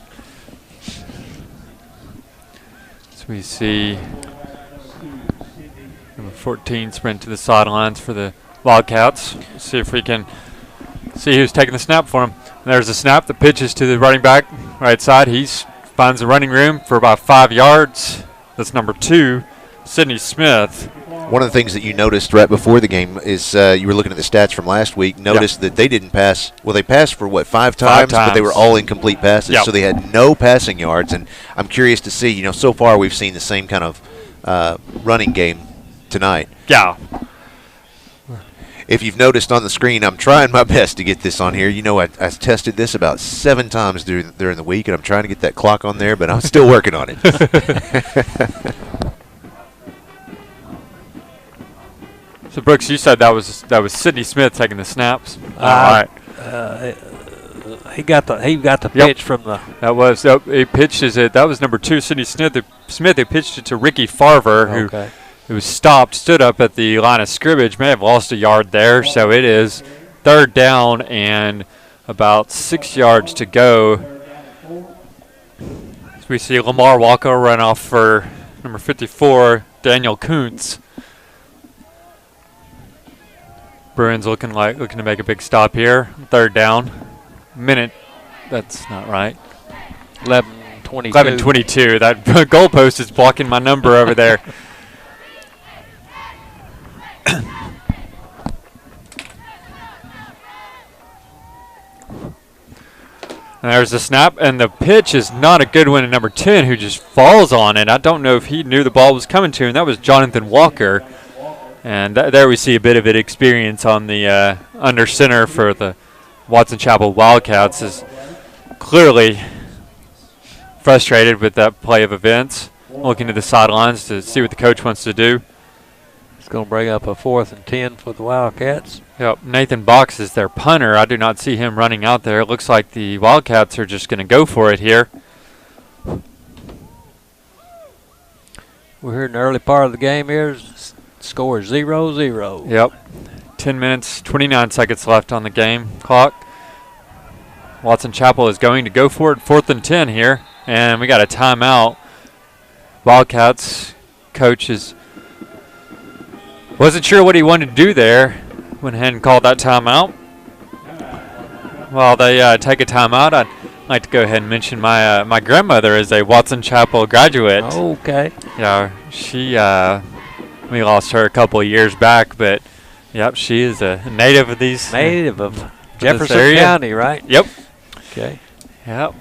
So we see number 14 sprint to the sidelines for the Wildcats. See if we can see who's taking the snap for him. And there's a snap. The pitch is to the running back, right side. He finds the running room for about 5 yards. That's number 2, Sidney Smith.
One of the things that you noticed right before the game is you were looking at the stats from last week. Noticed that they didn't pass. Well, they passed for, what, 5 times? But they were all incomplete passes. So they had no passing yards. And I'm curious to see, you know, so far we've seen the same kind of running game tonight.
Yeah.
If you've noticed on the screen, I'm trying my best to get this on here. You know, I tested this about 7 times during the week, and I'm trying to get that clock on there, but I'm still working on it.
So Brooks, you said that was Sidney Smith taking the snaps. All right.
He got the pitch from the.
That was he pitched it. That was number 2, Sidney Smith. He pitched it to Ricky Farver, who stopped, stood up at the line of scrimmage. May have lost a yard there. So it is 3rd down and about 6 yards to go. So we see Lamar Walker run off for number 54, Daniel Kuntz. Bruins looking to make a big stop here. 3rd down. Minute. That's not right.
11:22.
11:22. That goalpost is blocking my number over there. And there's the snap, and the pitch is not a good one at number 10, who just falls on it. I don't know if he knew the ball was coming to him. That was Jonathan Walker. And there we see a bit of an experience on the under center for the Watson Chapel Wildcats, is clearly frustrated with that play of events, looking to the sidelines to see what the coach wants to do.
It's going to bring up a 4th and 10 for the Wildcats.
Yep, Nathan Box is their punter. I do not see him running out there. It looks like the Wildcats are just going to go for it here.
We're here in the early part of the game here. Score is 0-0.
Yep. 10 minutes, 29 seconds left on the game clock. Watson Chapel is going to go for it. 4th and 10 here. And we got a timeout. Wildcats coach wasn't sure what he wanted to do there. Went ahead and called that timeout. While they take a timeout, I'd like to go ahead and mention my grandmother is a Watson Chapel graduate.
Okay.
Yeah, she we lost her a couple of years back, but yep, she is a native of these.
Native of Jefferson County, right?
Yep.
Okay.
Yep.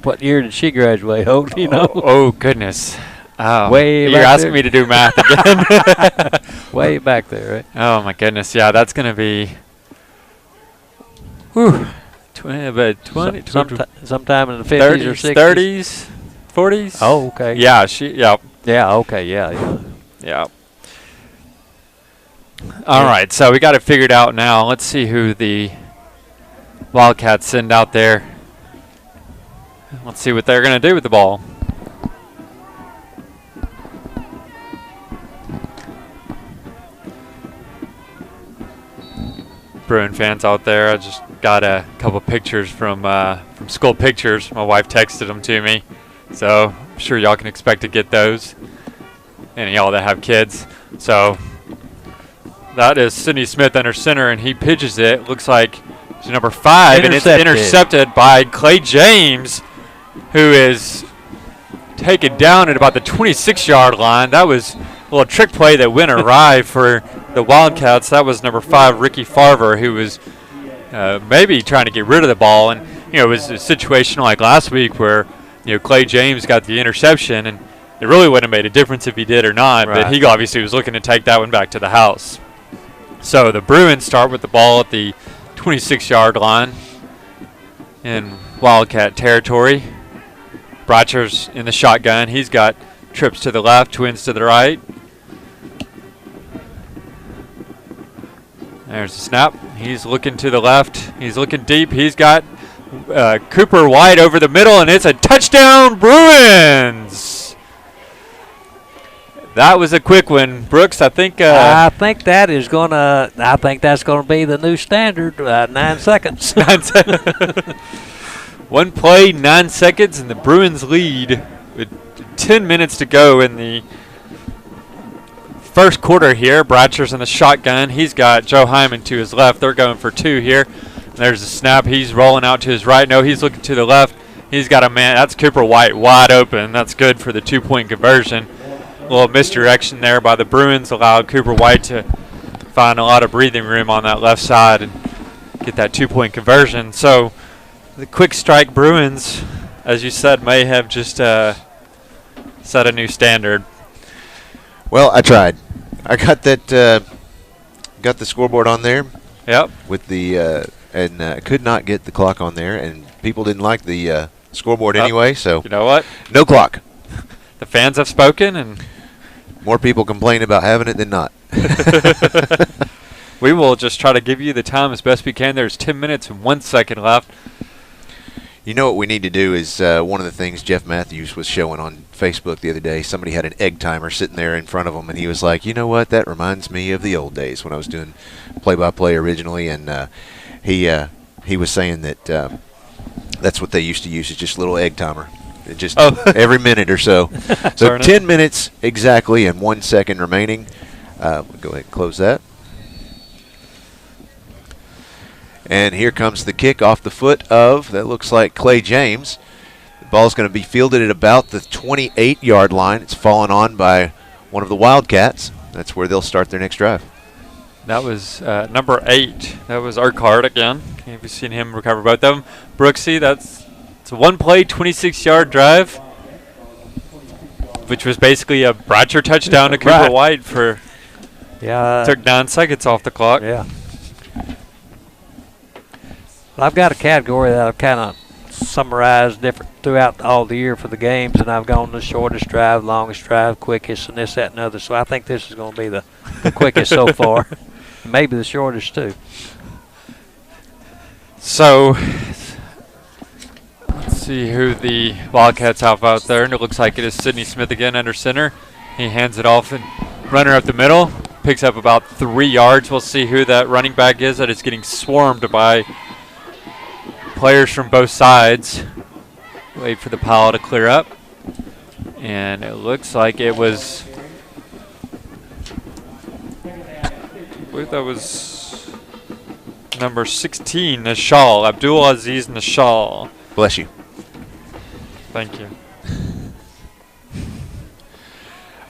What year did she graduate? Oh, do you know?
Oh goodness.
Way
you're
back
asking me to do math again.
Way back there, right?
Oh my goodness. Yeah, that's gonna be. Whew. 20,
sometime in the 50s or 60s.
30s, 40s.
Oh, okay.
Yeah, yeah.
Yeah, okay, yeah.
All right, so we got it figured out now. Let's see who the Wildcats send out there. Let's see what they're going to do with the ball. Bruin fans out there. I just got a couple pictures from school pictures. My wife texted them to me, so I'm sure y'all can expect to get those. Any of y'all that have kids. So that is Sidney Smith under center, and he pitches it. Looks like it's number 5, and it's intercepted by Clay James, who is taken down at about the 26-yard line. That was a little trick play that went awry for the Wildcats. That was number 5, Ricky Farver, who was maybe trying to get rid of the ball. And, it was a situation like last week where, Clay James got the interception, and it really wouldn't have made a difference if he did or not, but he obviously was looking to take that one back to the house. So the Bruins start with the ball at the 26-yard line in Wildcat territory. Bratcher's in the shotgun. He's got trips to the left, twins to the right. There's the snap. He's looking to the left. He's looking deep. He's got Cooper wide over the middle, and it's a touchdown, Bruins! That was a quick one, Brooks. I think
that's gonna be the new standard. 9 seconds.
9 seconds. One play, 9 seconds, and the Bruins lead with 10 minutes to go in the first quarter here. Bratcher's in the shotgun. He's got Joe Hyman to his left. They're going for 2 here. There's the snap. He's rolling out to his right. No, he's looking to the left. He's got a man. That's Cooper White wide open. That's good for the 2-point conversion. A little misdirection there by the Bruins allowed Cooper White to find a lot of breathing room on that left side and get that 2-point conversion. So the quick strike Bruins, as you said, may have just set a new standard.
Well, I tried. I got that. Got the scoreboard on there.
Yep.
With the and could not get the clock on there, and people didn't like the scoreboard anyway. So
you know what?
No clock.
The fans have spoken, and
more people complain about having it than not.
We will just try to give you the time as best we can. There's 10 minutes and 1 second left.
You know what we need to do is one of the things Jeff Matthews was showing on Facebook the other day. Somebody had an egg timer sitting there in front of him, and he was like, you know what, that reminds me of the old days when I was doing play-by-play originally, and he was saying that that's what they used to use, is just a little egg timer. It just every minute or so. So 10 minutes exactly and 1 second remaining. We'll go ahead and close that. And here comes the kick off the foot of, that looks like Clay James. The ball's going to be fielded at about the 28-yard line. It's fallen on by one of the Wildcats. That's where they'll start their next drive.
That was number 8. That was Urquhart again. Have you seen him recover both of them? Brooksy, it's a one-play, 26-yard drive, which was basically a Bratcher touchdown to Cooper White for took 9 seconds off the clock.
Yeah. Well, I've got a category that I've kind of summarized different throughout all the year for the games, and I've gone the shortest drive, longest drive, quickest, and this, that, and other. So I think this is going to be the quickest so far. Maybe the shortest, too.
So let's see who the Wildcats have out there. And it looks like it is Sidney Smith again under center. He hands it off, and runner up the middle picks up about 3 yards. We'll see who that running back is that is getting swarmed by players from both sides. Wait for the pile to clear up. And it looks like it was, I believe that was number 16, Nashal, Abdul Aziz Nashal.
Bless you.
Thank you.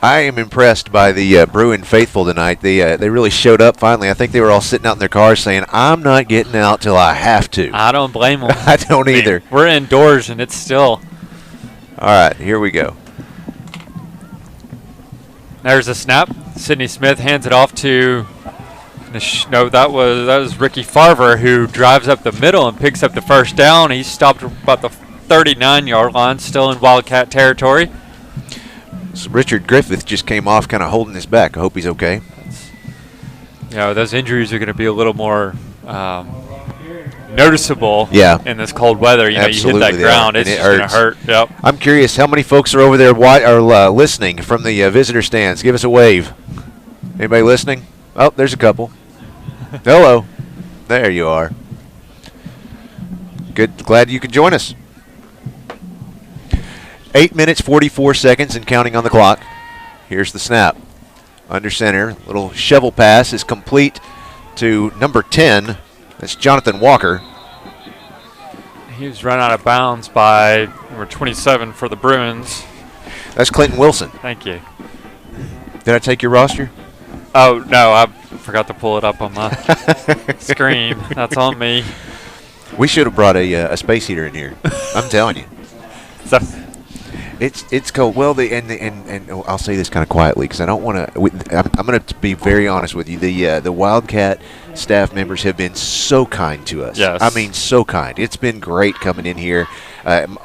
I am impressed by the Bruin faithful tonight. They really showed up finally. I think they were all sitting out in their cars saying, I'm not getting out till I have to.
I don't blame them.
I don't either.
We're indoors, and it's still.
All right, here we go.
There's a snap. Sidney Smith hands it off to, no, that was Ricky Farver, who drives up the middle and picks up the first down. He stopped about the 39-yard line, still in Wildcat territory.
So Richard Griffith just came off kind of holding his back. I hope he's okay.
Those injuries are going to be a little more noticeable in this cold weather. You hit that ground, it's going to hurt. Yep.
I'm curious, how many folks are over there listening from the visitor stands? Give us a wave. Anybody listening? Oh, there's a couple. Hello. There you are. Good. Glad you could join us. 8 minutes, 44 seconds and counting on the clock. Here's the snap. Under center. Little shovel pass is complete to number 10. That's Jonathan Walker.
He was run out of bounds by number 27 for the Bruins.
That's Clinton Wilson.
Thank you.
Did I take your roster?
Oh, no, I forgot to pull it up on my screen. That's on me.
We should have brought a space heater in here. I'm telling you.
So,
It's cold. Well, and I'll say this kind of quietly because I don't want to. I'm going to be very honest with you. The Wildcat staff members have been so kind to us.
Yes.
I mean, so kind. It's been great coming in here.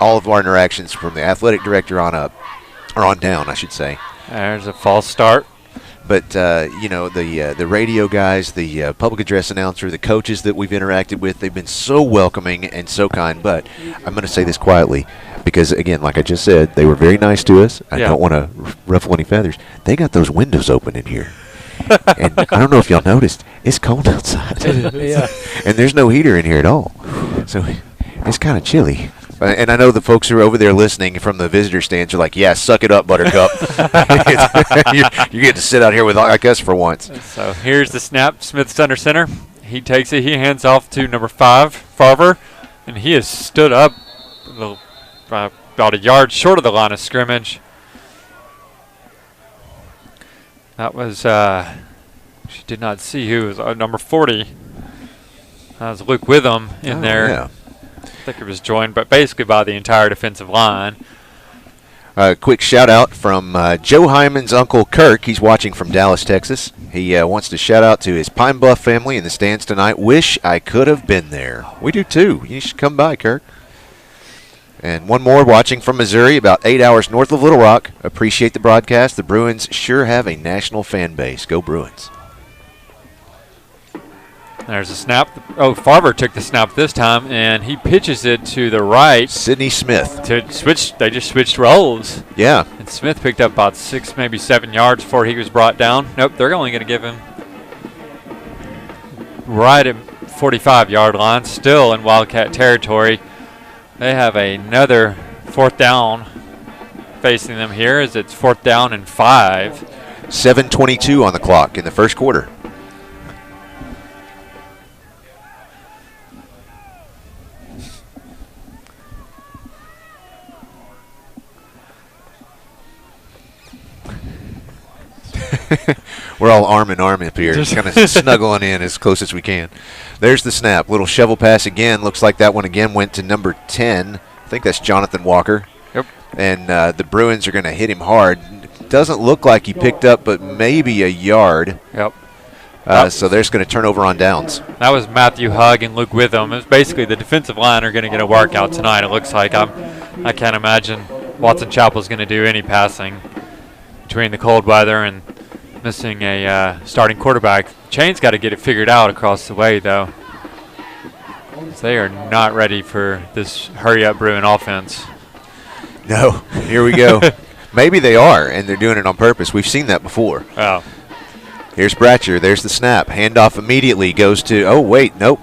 All of our interactions from the athletic director on up, or on down, I should say.
there's a false start.
But the radio guys, the public address announcer, the coaches that we've interacted with, they've been so welcoming and so kind. But I'm going to say this quietly because, again, like I just said, they were very nice to us. I don't want to ruffle any feathers. They got those windows open in here. And I don't know if y'all noticed, it's cold outside.
Yeah.
And there's no heater in here at all. So it's kind of chilly. And I know the folks who are over there listening from the visitor stands are like, yeah, suck it up, Buttercup. you get to sit out here with like us for once.
So here's the snap. Smith's under center. He takes it. He hands off to number 5, Farver. And he has stood up about a yard short of the line of scrimmage. That was, she did not see who was number 40. That was Luke Witham in there.
Yeah.
I think it was joined, but basically by the entire defensive line.
Quick shout out from Joe Hyman's uncle Kirk. He's watching from Dallas, Texas. He wants to shout out to his Pine Bluff family in the stands tonight. Wish I could have been there. We do too. You should come by, Kirk. And one more watching from Missouri, about 8 hours north of Little Rock. Appreciate the broadcast. The Bruins sure have a national fan base. Go Bruins.
There's a snap. Oh, Farver took the snap this time, and he pitches it to the right.
Sidney Smith.
To switch, they just switched roles.
Yeah.
And Smith picked up about 6, maybe 7 yards before he was brought down. Nope, they're only going to give him right at 45-yard line, still in Wildcat territory. They have another 4th down facing them here as it's 4th down and 5.
7:22 on the clock in the first quarter. We're all arm in arm up here, just kind of snuggling in as close as we can. There's the snap. Little shovel pass again. Looks like that one again went to number 10. I think that's Jonathan Walker.
Yep.
And the Bruins are going to hit him hard. Doesn't look like he picked up, but maybe a yard.
Yep.
So there's going to turn over on downs.
That was Matthew Hugg and Luke Witham. It was basically the defensive line are going to get a workout tonight. It looks like I can't imagine Watson Chapel's going to do any passing between the cold weather and missing a starting quarterback. Chain's got to get it figured out across the way, though. They are not ready for this hurry-up Bruin offense.
No, here we go. Maybe they are, and they're doing it on purpose. We've seen that before.
Oh.
Here's Bratcher. There's the snap. Handoff immediately goes to, oh, wait, nope.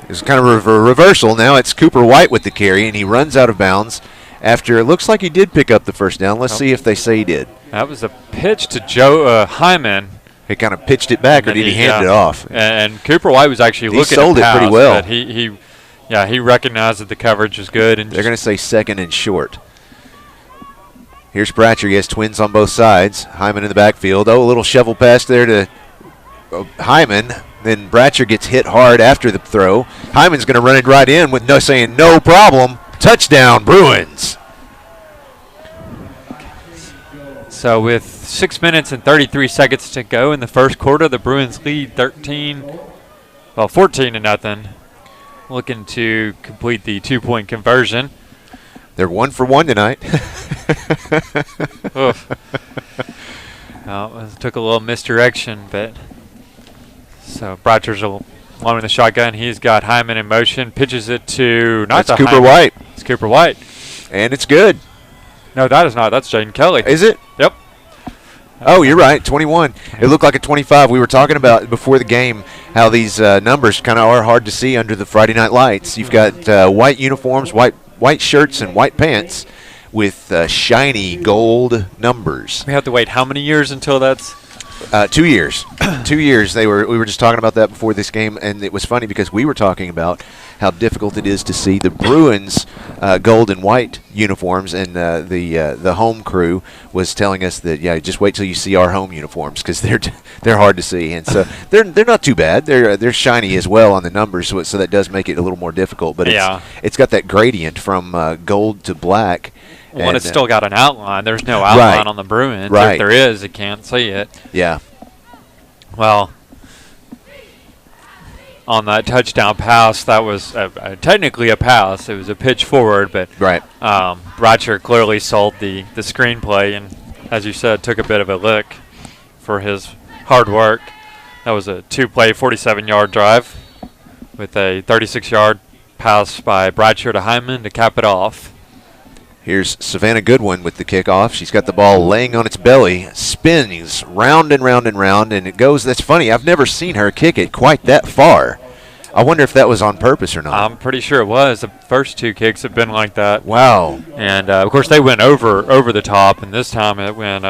It's kind of a reversal. Now it's Cooper White with the carry, and he runs out of bounds after it looks like he did pick up the first down. Let's see if they say he did.
That was a pitch to Joe Hyman.
He kind of pitched it back, or did he hand it off?
And Cooper White was actually looking at
sold it pretty well.
But he recognized that the coverage was good. And
they're going to say second and short. Here's Bratcher. He has twins on both sides. Hyman in the backfield. Oh, a little shovel pass there to Hyman. Then Bratcher gets hit hard after the throw. Hyman's going to run it right in with saying no problem. Touchdown, Bruins.
So with 6 minutes and 33 seconds to go in the first quarter, the Bruins lead 14-0. Looking to complete the 2-point conversion.
They're 1 for 1 tonight.
Well, it took a little misdirection, but so Bratcher's along with the shotgun. He's got Hyman in motion, pitches it to
That's Cooper White.
It's Cooper White,
and it's good.
No, that is not. That's Jaden Kelly.
Is it?
Yep.
Oh, you're right, 21. It looked like a 25. We were talking about before the game how these numbers kind of are hard to see under the Friday night lights. You've got white uniforms, white shirts, and white pants with shiny gold numbers.
We have to wait how many years until that's?
2 years. 2 years. We were just talking about that before this game, and it was funny because we were talking about how difficult it is to see the Bruins gold and white uniforms, and the home crew was telling us that just wait till you see our home uniforms because they're hard to see, and so they're not too bad. They're shiny as well on the numbers, so that does make it a little more difficult. But it's got that gradient from gold to black.
Well, and it's still got an outline. There's no outline on the Bruins.
Right.
If there is, you can't see it.
Yeah.
Well, on that touchdown pass, that was technically a pass. It was a pitch forward, but Bratcher clearly sold the screenplay, and as you said, took a bit of a lick for his hard work. That was a two-play, 47-yard drive with a 36-yard pass by Bratcher to Hyman to cap it off.
Here's Savannah Goodwin with the kickoff. She's got the ball laying on its belly, spins round and round and round, and it goes. That's funny. I've never seen her kick it quite that far. I wonder if that was on purpose or not.
I'm pretty sure it was. The first two kicks have been like that.
Wow.
And, of course, they went over the top, and this time it went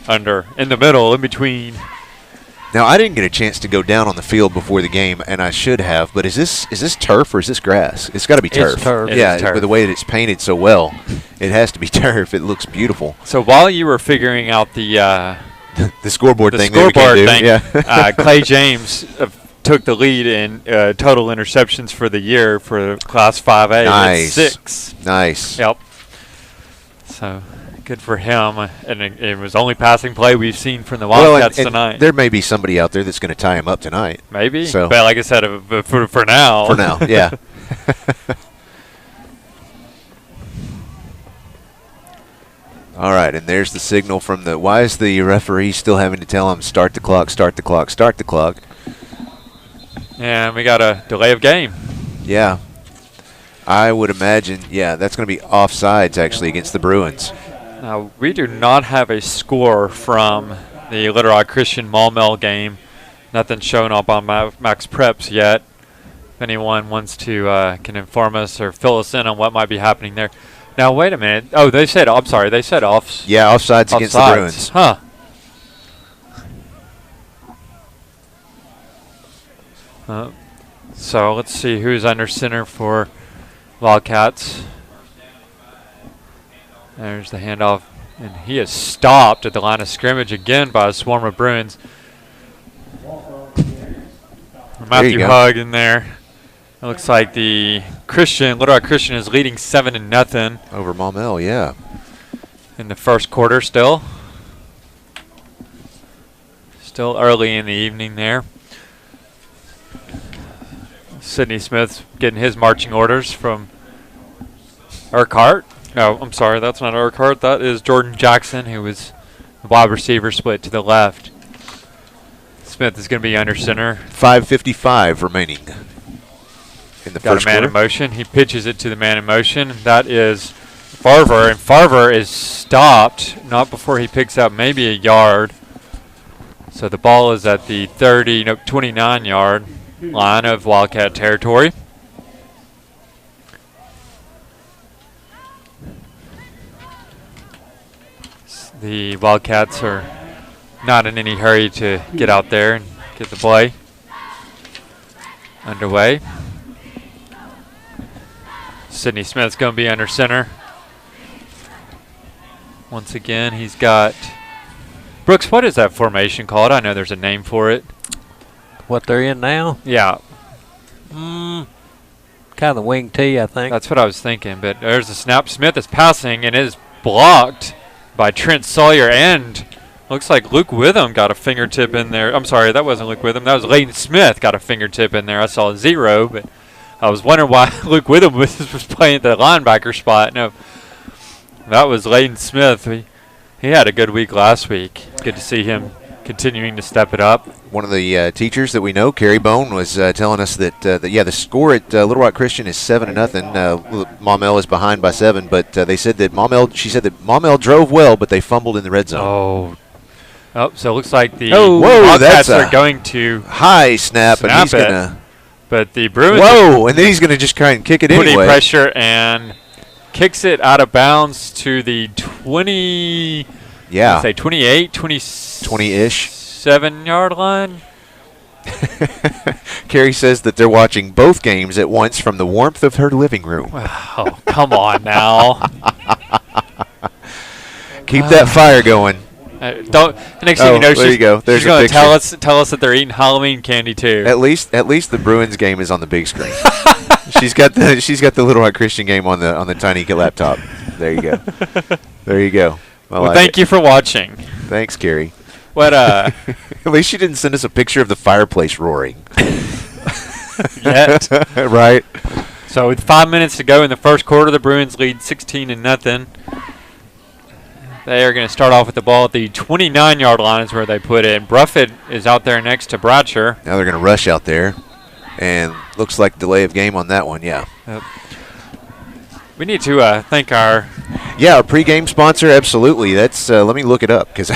under, in the middle, in between.
Now, I didn't get a chance to go down on the field before the game, and I should have, but is this turf or is this grass? It's got to be turf.
It's turf.
Yeah,
turf.
With the way that it's painted so well, it has to be turf. It looks beautiful.
So while you were figuring out the
scoreboard thing,
Clay James took the lead in total interceptions for the year for Class 5A.
Nice.
6.
Nice.
Yep. So good for him. And it was only passing play we've seen from the Wildcats tonight.
There may be somebody out there that's going to tie him up tonight.
Maybe.
So.
But like I said, for now.
For now, yeah. All right, and there's the signal from the – why is the referee still having to tell him start the clock, start the clock, start the clock?
And we got a delay of game.
Yeah. I would imagine, that's going to be offsides actually against the Bruins.
Now, we do not have a score from the Little Rock Christian Maumelle game. Nothing shown up on Max Preps yet. If anyone wants to can inform us or fill us in on what might be happening there. Now, wait a minute. Oh, they said offs.
Yeah, offsides against the Bruins.
Huh. So let's see who's under center for Wildcats. There's the handoff, and he is stopped at the line of scrimmage again by a swarm of Bruins. Matthew Hugg in there. It looks like the Little Rock Christian is leading 7-0
over Maumelle, yeah.
In the first quarter still. Still early in the evening there. Sidney Smith's getting his marching orders from Urquhart. No, I'm sorry, that's not Urquhart. That is Jordan Jackson, who was the wide receiver split to the left. Smith is going to be under center.
5:55 remaining in the first quarter.
Got a man in motion. He pitches it to the man in motion. That is Farver, and Farver is stopped, not before he picks up maybe a yard. So the ball is at the 29-yard line of Wildcat territory. The Wildcats are not in any hurry to get out there and get the play underway. Sidney Smith's going to be under center. Once again, he's got Brooks, what is that formation called? I know there's a name for it.
What they're in now?
Yeah.
Kind of the wing T, I think.
That's what I was thinking. But there's the snap. Smith is passing and is blocked by Trent Sawyer, and looks like Luke Witham got a fingertip in there. I'm sorry, that wasn't Luke Witham. That was Layton Smith got a fingertip in there. I saw 0, but I was wondering why Luke Witham was playing at the linebacker spot. No, that was Layton Smith. He had a good week last week. Good to see him continuing to step it up.
One of the teachers that we know, Carrie Bone, was telling us that the score at Little Rock Christian is 7-0. Maumelle is behind by 7, but they said that she said that Maumelle drove well, but they fumbled in the red zone.
Oh, Oh, so it looks like the
Whoa,
Wildcats
that's a
are going to
high snap, and he's
snap it.
going to.
But the Bruins
Whoa, and then he's going to just try and kick it
putting
anyway.
pressure and kicks it out of bounds to the 20.
Yeah.
Say 28,
20-ish.
7-yard line.
Carrie says that they're watching both games at once from the warmth of her living room.
Oh, come on now.
Keep that fire going.
Don't. Next thing you know,
there you go. There's
she's going
a
to tell us that they're eating Halloween candy too.
At least the Bruins game is on the big screen. she's got the Little Rock Christian game on the tiny laptop. There you go. There you go.
Well, thank you for watching.
Thanks, Carrie.
What
At least she didn't send us a picture of the fireplace roaring.
Yet.
Right.
So with 5 minutes to go in the first quarter, the Bruins lead 16-0. They are going to start off with the ball at the 29-yard line is where they put it. Bruffett is out there next to Bratcher.
Now they're going to rush out there, and looks like delay of game on that one. Yeah.
Yep. We need to thank our
our pregame sponsor. Absolutely. That's let me look it up because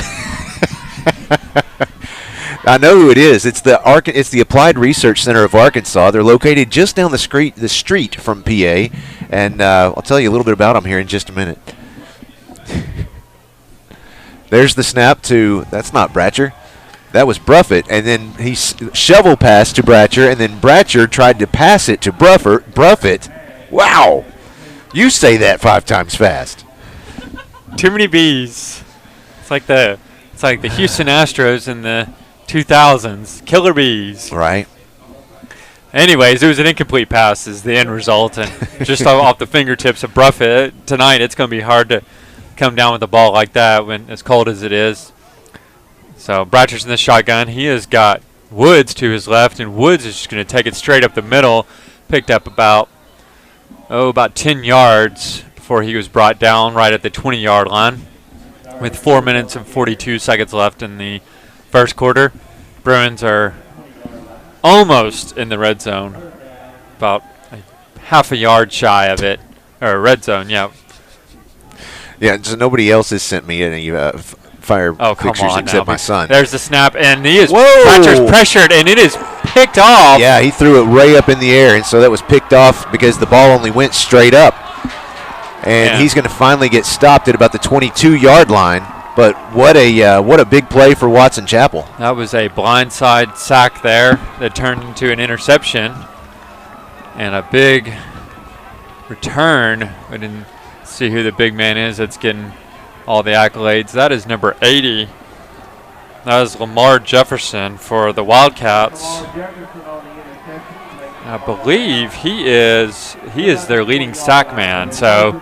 I know who it is. It's the Applied Research Center of Arkansas. They're located just down the street from PA, and I'll tell you a little bit about them here in just a minute. There's the snap to, that's not Bratcher. That was Bruffett, and then he shovel passed to Bratcher, and then Bratcher tried to pass it to Bruffett. Wow. You say that 5 times fast.
Too many B's. It's like the Houston Astros in the 2000s. Killer Bees.
Right.
Anyways, it was an incomplete pass is the end result, and just off the fingertips of Bruffett. Tonight it's going to be hard to come down with the ball like that when as cold as it is. So Bratcher's in the shotgun. He has got Woods to his left, and Woods is just going to take it straight up the middle. Picked up about 10 yards before he was brought down right at the 20-yard line with 4 minutes and 42 seconds left in the first quarter. Bruins are almost in the red zone, about half a yard shy of it, or red zone, yeah.
Yeah, so nobody else has sent me any fire pictures except my son.
There's the snap, and he is Bratcher's pressured, and it is picked off.
Yeah, he threw it way up in the air, and so that was picked off because the ball only went straight up. And he's going to finally get stopped at about the 22-yard line. But what a big play for Watson Chapel.
That was a blindside sack there that turned into an interception, and a big return. We didn't see who the big man is that's getting all the accolades. That is number 80. That is Lamar Jefferson for the Wildcats. I believe he is their leading sack man, so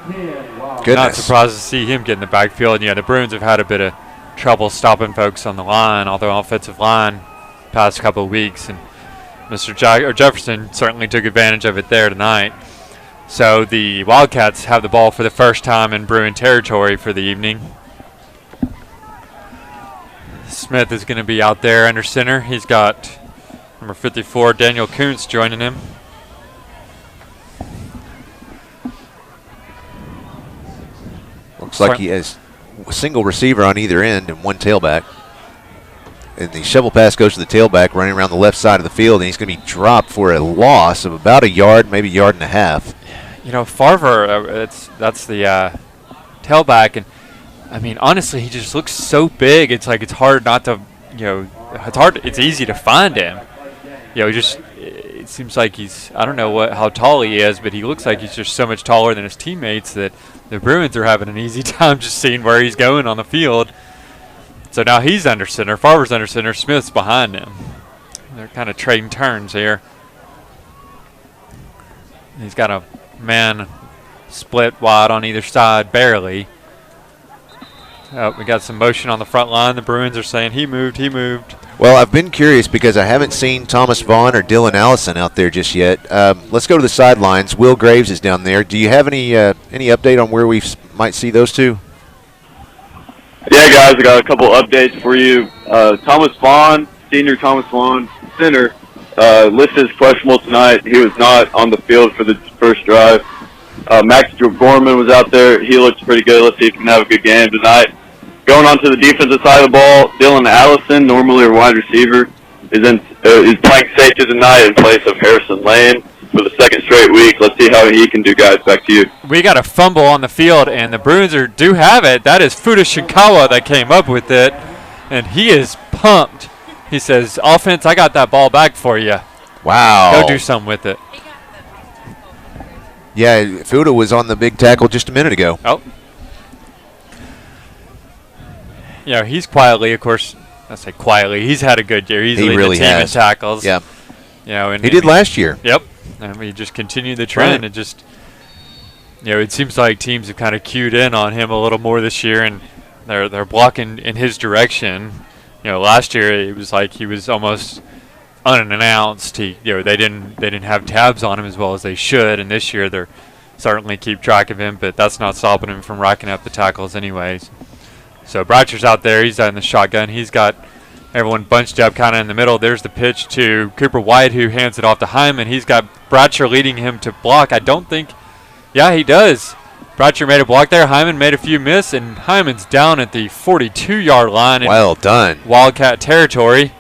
not surprised to see him get in the backfield. Yeah, the Bruins have had a bit of trouble stopping folks on the line, although offensive line past couple of weeks, and Mr. Jefferson certainly took advantage of it there tonight. So the Wildcats have the ball for the first time in Bruin territory for the evening. Smith is going to be out there under center. He's got number 54, Daniel Kuntz, joining him.
Looks like he has a single receiver on either end and one tailback. And the shovel pass goes to the tailback running around the left side of the field, and he's going to be dropped for a loss of about a yard, maybe a yard and a half.
You know, Farver, that's the tailback, and I mean, honestly, he just looks so big. It's like it's hard not to, it's easy to find him. It seems like I don't know how tall he is, but he looks like he's just so much taller than his teammates that the Bruins are having an easy time just seeing where he's going on the field. So now he's under center. Farver's under center. Smith's behind him. They're kind of trading turns here. He's got a man split wide on either side, barely. We got some motion on the front line. The Bruins are saying he moved.
Well, I've been curious because I haven't seen Thomas Vaughn or Dylan Allison out there just yet. Let's go to the sidelines. Will Graves is down there. Do you have any update on where we might see those two?
Yeah, guys, I got a couple updates for you. Thomas Vaughn, senior Thomas Vaughn, center, listed as questionable tonight. He was not on the field for the first drive. Max Gorman was out there. He looks pretty good. Let's see if he can have a good game tonight. Going on to the defensive side of the ball, Dylan Allison, normally a wide receiver, is playing safety tonight in place of Harrison Lane for the second straight week. Let's see how he can do, guys. Back to you.
We got a fumble on the field, and the Bruins do have it. That is Fuda Shinkawa that came up with it, and he is pumped. He says, offense, I got that ball back for you.
Wow.
Go do something with it.
Yeah, Fuda was on the big tackle just a minute ago.
Oh. Yeah, he's quietly, of course, I say quietly, he's had a good year. He's leading
really
the team in
has.
tackles.
Yeah.
You know, and
He did last year.
Yep. And we just continue the trend.
Right.
And just, you know, it seems like teams have kind of cued in on him a little more this year, and they're blocking in his direction. You know, last year it was like he was almost unannounced. They didn't have tabs on him as well as they should, and this year they're certainly keep track of him, but that's not stopping him from racking up the tackles anyways. So Bratcher's out there. He's out in the shotgun. He's got everyone bunched up kind of in the middle. There's the pitch to Cooper White, who hands it off to Hyman. He's got Bratcher leading him to block. I don't think – yeah, he does. Bratcher made a block there. Hyman made a few miss, and Hyman's down at the 42-yard line.
Well done.
Wildcat territory.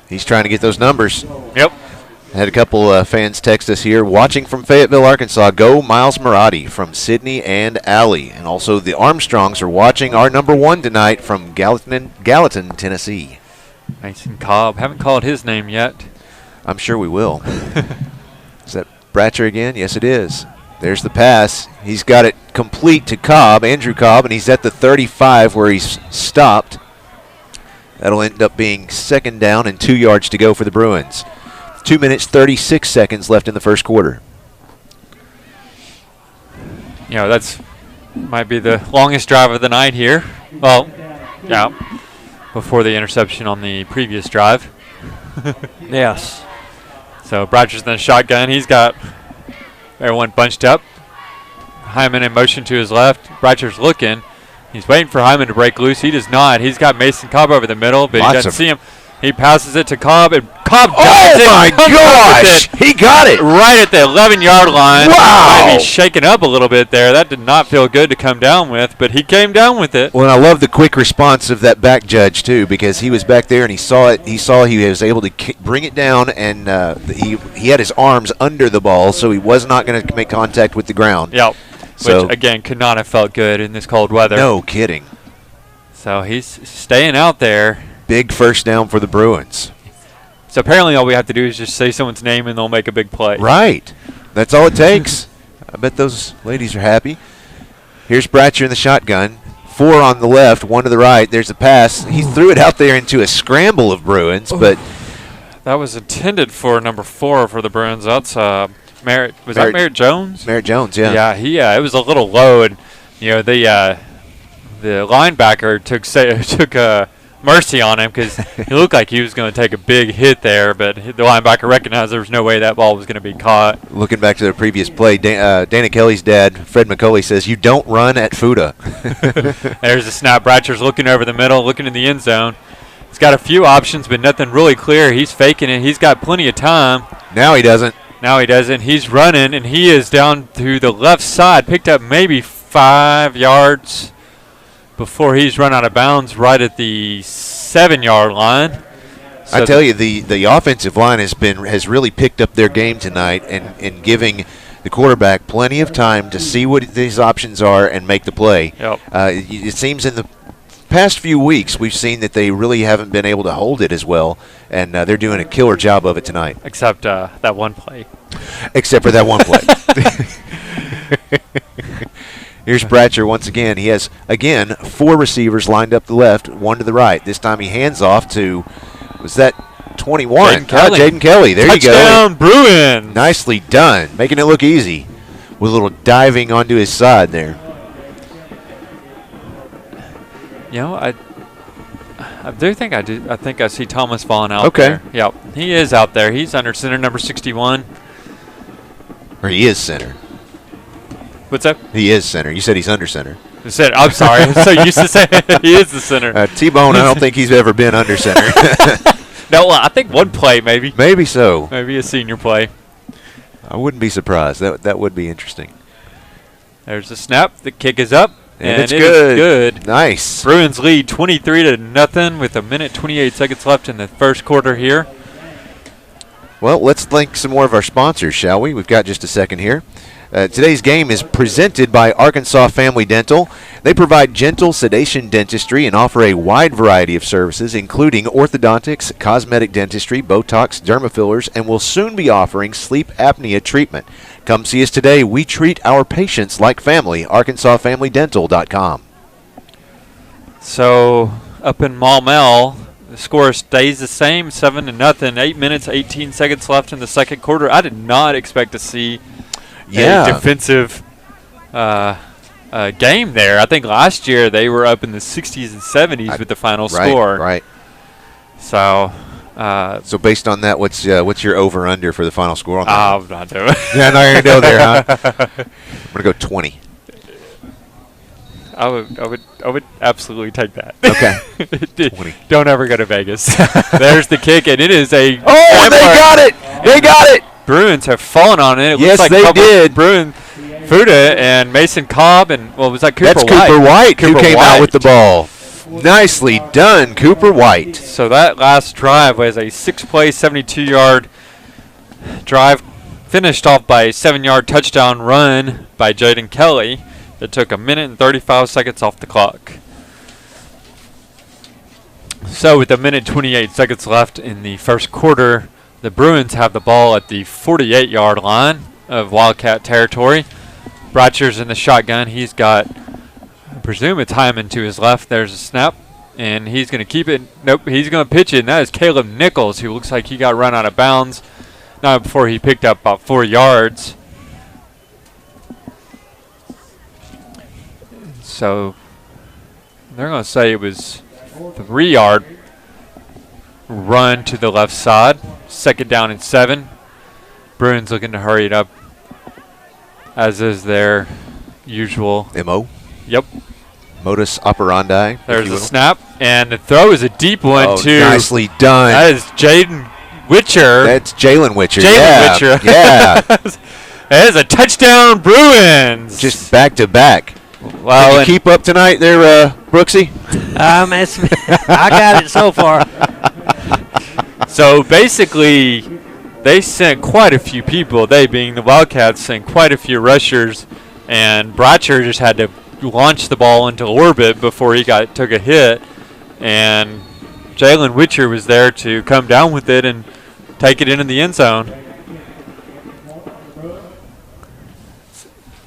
He's trying to get those numbers.
Yep.
I had a couple fans text us here. Watching from Fayetteville, Arkansas. Go Miles Marotti from Sydney and Alley. And also the Armstrongs are watching our number one tonight from Gallatin, Tennessee.
Mason Cobb. Haven't called his name yet.
I'm sure we will. Is that Bratcher again? Yes, it is. There's the pass. He's got it complete to Cobb, Andrew Cobb, and he's at the 35 where he's stopped. That'll end up being second down and 2 yards to go for the Bruins. 2 minutes, 36 seconds left in the first quarter.
You know, that's might be the longest drive of the night here. Well, yeah, before the interception on the previous drive.
Yes.
So Bratcher's in the shotgun. He's got everyone bunched up. Hyman in motion to his left. Bratcher's looking. He's waiting for Hyman to break loose. He does not. He's got Mason Cobb over the middle, but he doesn't see him. He passes it to Cobb, and Cobb dives in.
Oh, my gosh! He got it!
Right at the 11-yard line.
Wow!
Might be shaken up a little bit there. That did not feel good to come down with, but he came down with it.
Well, and I love the quick response of that back judge, too, because he was back there and he saw it. He saw he was able to bring it down, and he had his arms under the ball, so he was not going to make contact with the ground.
Yep.
So,
which, again, could not have felt good in this cold weather.
No kidding.
So he's staying out there.
Big first down for the Bruins.
So apparently all we have to do is just say someone's name and they'll make a big play.
Right. That's all it takes. I bet those ladies are happy. Here's Bratcher in the shotgun. 4 on the left, 1 to the right. There's a pass. He threw it out there into a scramble of Bruins, but
that was intended for number 4 for the Bruins. That's Merritt. Was that Merritt Jones?
Merritt Jones, yeah.
Yeah, it was a little low, and you know the linebacker took mercy on him because he looked like he was going to take a big hit there, but the linebacker recognized there was no way that ball was going to be caught.
Looking back to the previous play, Dana Kelly's dad, Fred McCulley, says, "You don't run at Fuda."
There's the snap. Bratcher's looking over the middle, looking in the end zone. He's got a few options, but nothing really clear. He's faking it. He's got plenty of time.
Now he doesn't.
He's running, and he is down to the left side. Picked up maybe 5 yards before he's run out of bounds right at the 7-yard line. So
I tell you, the offensive line has really picked up their game tonight and giving the quarterback plenty of time to see what these options are and make the play.
Yep.
It seems in the past few weeks we've seen that they really haven't been able to hold it as well, and they're doing a killer job of it tonight.
Except that one play.
Except for that one play. Here's Bratcher once again. He has, again, 4 receivers lined up the left, 1 to the right. This time he hands off to, was that 21? Jaden Kelly. There you go.
Touchdown, Bruins.
Nicely done. Making it look easy with a little diving onto his side there.
You know, I do think I do. I think I see Thomas Vaughn out there. Yep, he is out there. He's under center, number 61.
Or he is center.
What's up?
He is center. You said he's under center.
I'm sorry. I'm so used to saying he is the center.
T-Bone, I don't think he's ever been under center.
No, I think one play maybe.
Maybe so.
Maybe a senior play.
I wouldn't be surprised. That would be interesting.
There's the snap. The kick is up.
And it's
it
good.
is good.
Nice.
Bruins lead 23-0 with 1:28 left in the first quarter here.
Well, let's thank some more of our sponsors, shall we? We've got just a second here. Today's game is presented by Arkansas Family Dental. They provide gentle sedation dentistry and offer a wide variety of services, including orthodontics, cosmetic dentistry, Botox, derma fillers, and will soon be offering sleep apnea treatment. Come see us today. We treat our patients like family. ArkansasFamilyDental.com.
So up in Maumelle, the score stays the same, 7-0. 8 minutes, 18 seconds left in the second quarter. I did not expect to see a defensive game there. I think last year they were up in the 60s and 70s with the final score.
Right.
So.
So based on that, what's your over/under for the final score on that?
I'm not doing it.
Yeah, no, you're gonna go there, huh? I'm gonna go 20.
I would absolutely take that.
Okay. 20.
Don't ever go to Vegas. There's the kick, and it is a.
Oh, they got it! They got it!
Bruins have fallen on it. It
Yes,
looks like
they did.
Bruin, Fuda, and Mason Cobb, and was that Cooper
That's
White?
Cooper White who came out with the ball. Nicely done, Cooper White.
So that last drive was a 6-play, 72-yard drive, finished off by a 7-yard touchdown run by Jaden Kelly that took 1 minute and 35 seconds off the clock. So with 1 minute 28 seconds left in the first quarter, the Bruins have the ball at the 48-yard line of Wildcat territory. Bratcher's in the shotgun. He's got, I presume, it's Hyman to his left. There's a snap, and he's going to keep it. Nope, he's going to pitch it, and that is Caleb Nichols, who looks like he got run out of bounds not before he picked up about 4 yards. So they're going to say it was 3-yard run to the left side. 2nd down and 7. Bruins looking to hurry it up, as is their usual
MO.
Yep.
Modus operandi.
There's a snap, and the throw is a deep one, too.
Nicely done.
That is Jaden Witcher.
That's Jalen Witcher.
Witcher.
Yeah.
That is a touchdown, Bruins.
Just back to back.
Well,
Can you keep up tonight there, Brooksy?
I got it so far.
So basically, they sent quite a few people, they being the Wildcats, sent quite a few rushers, and Bratcher just had to launch the ball into orbit before he took a hit, and Jalen Witcher was there to come down with it and take it into the end zone.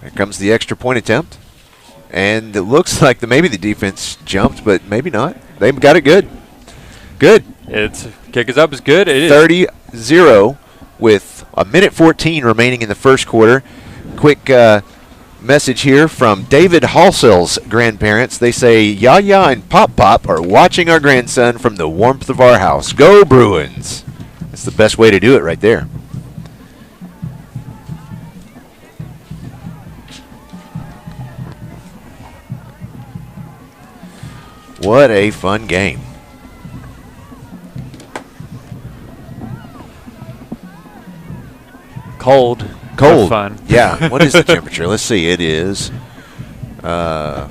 Here comes the extra point attempt. And it looks like maybe the defense jumped, but maybe not. They've got it good. Good.
It's kick is up is good. It is
30-0 with 1 minute 14 remaining in the first quarter. Quick message here from David Halsell's grandparents. They say Yaya and Pop Pop are watching our grandson from the warmth of our house. Go Bruins. That's the best way to do it right there. What a fun game.
cold.
Cold.
Fun.
Yeah. What is the temperature? Let's see. It is. Got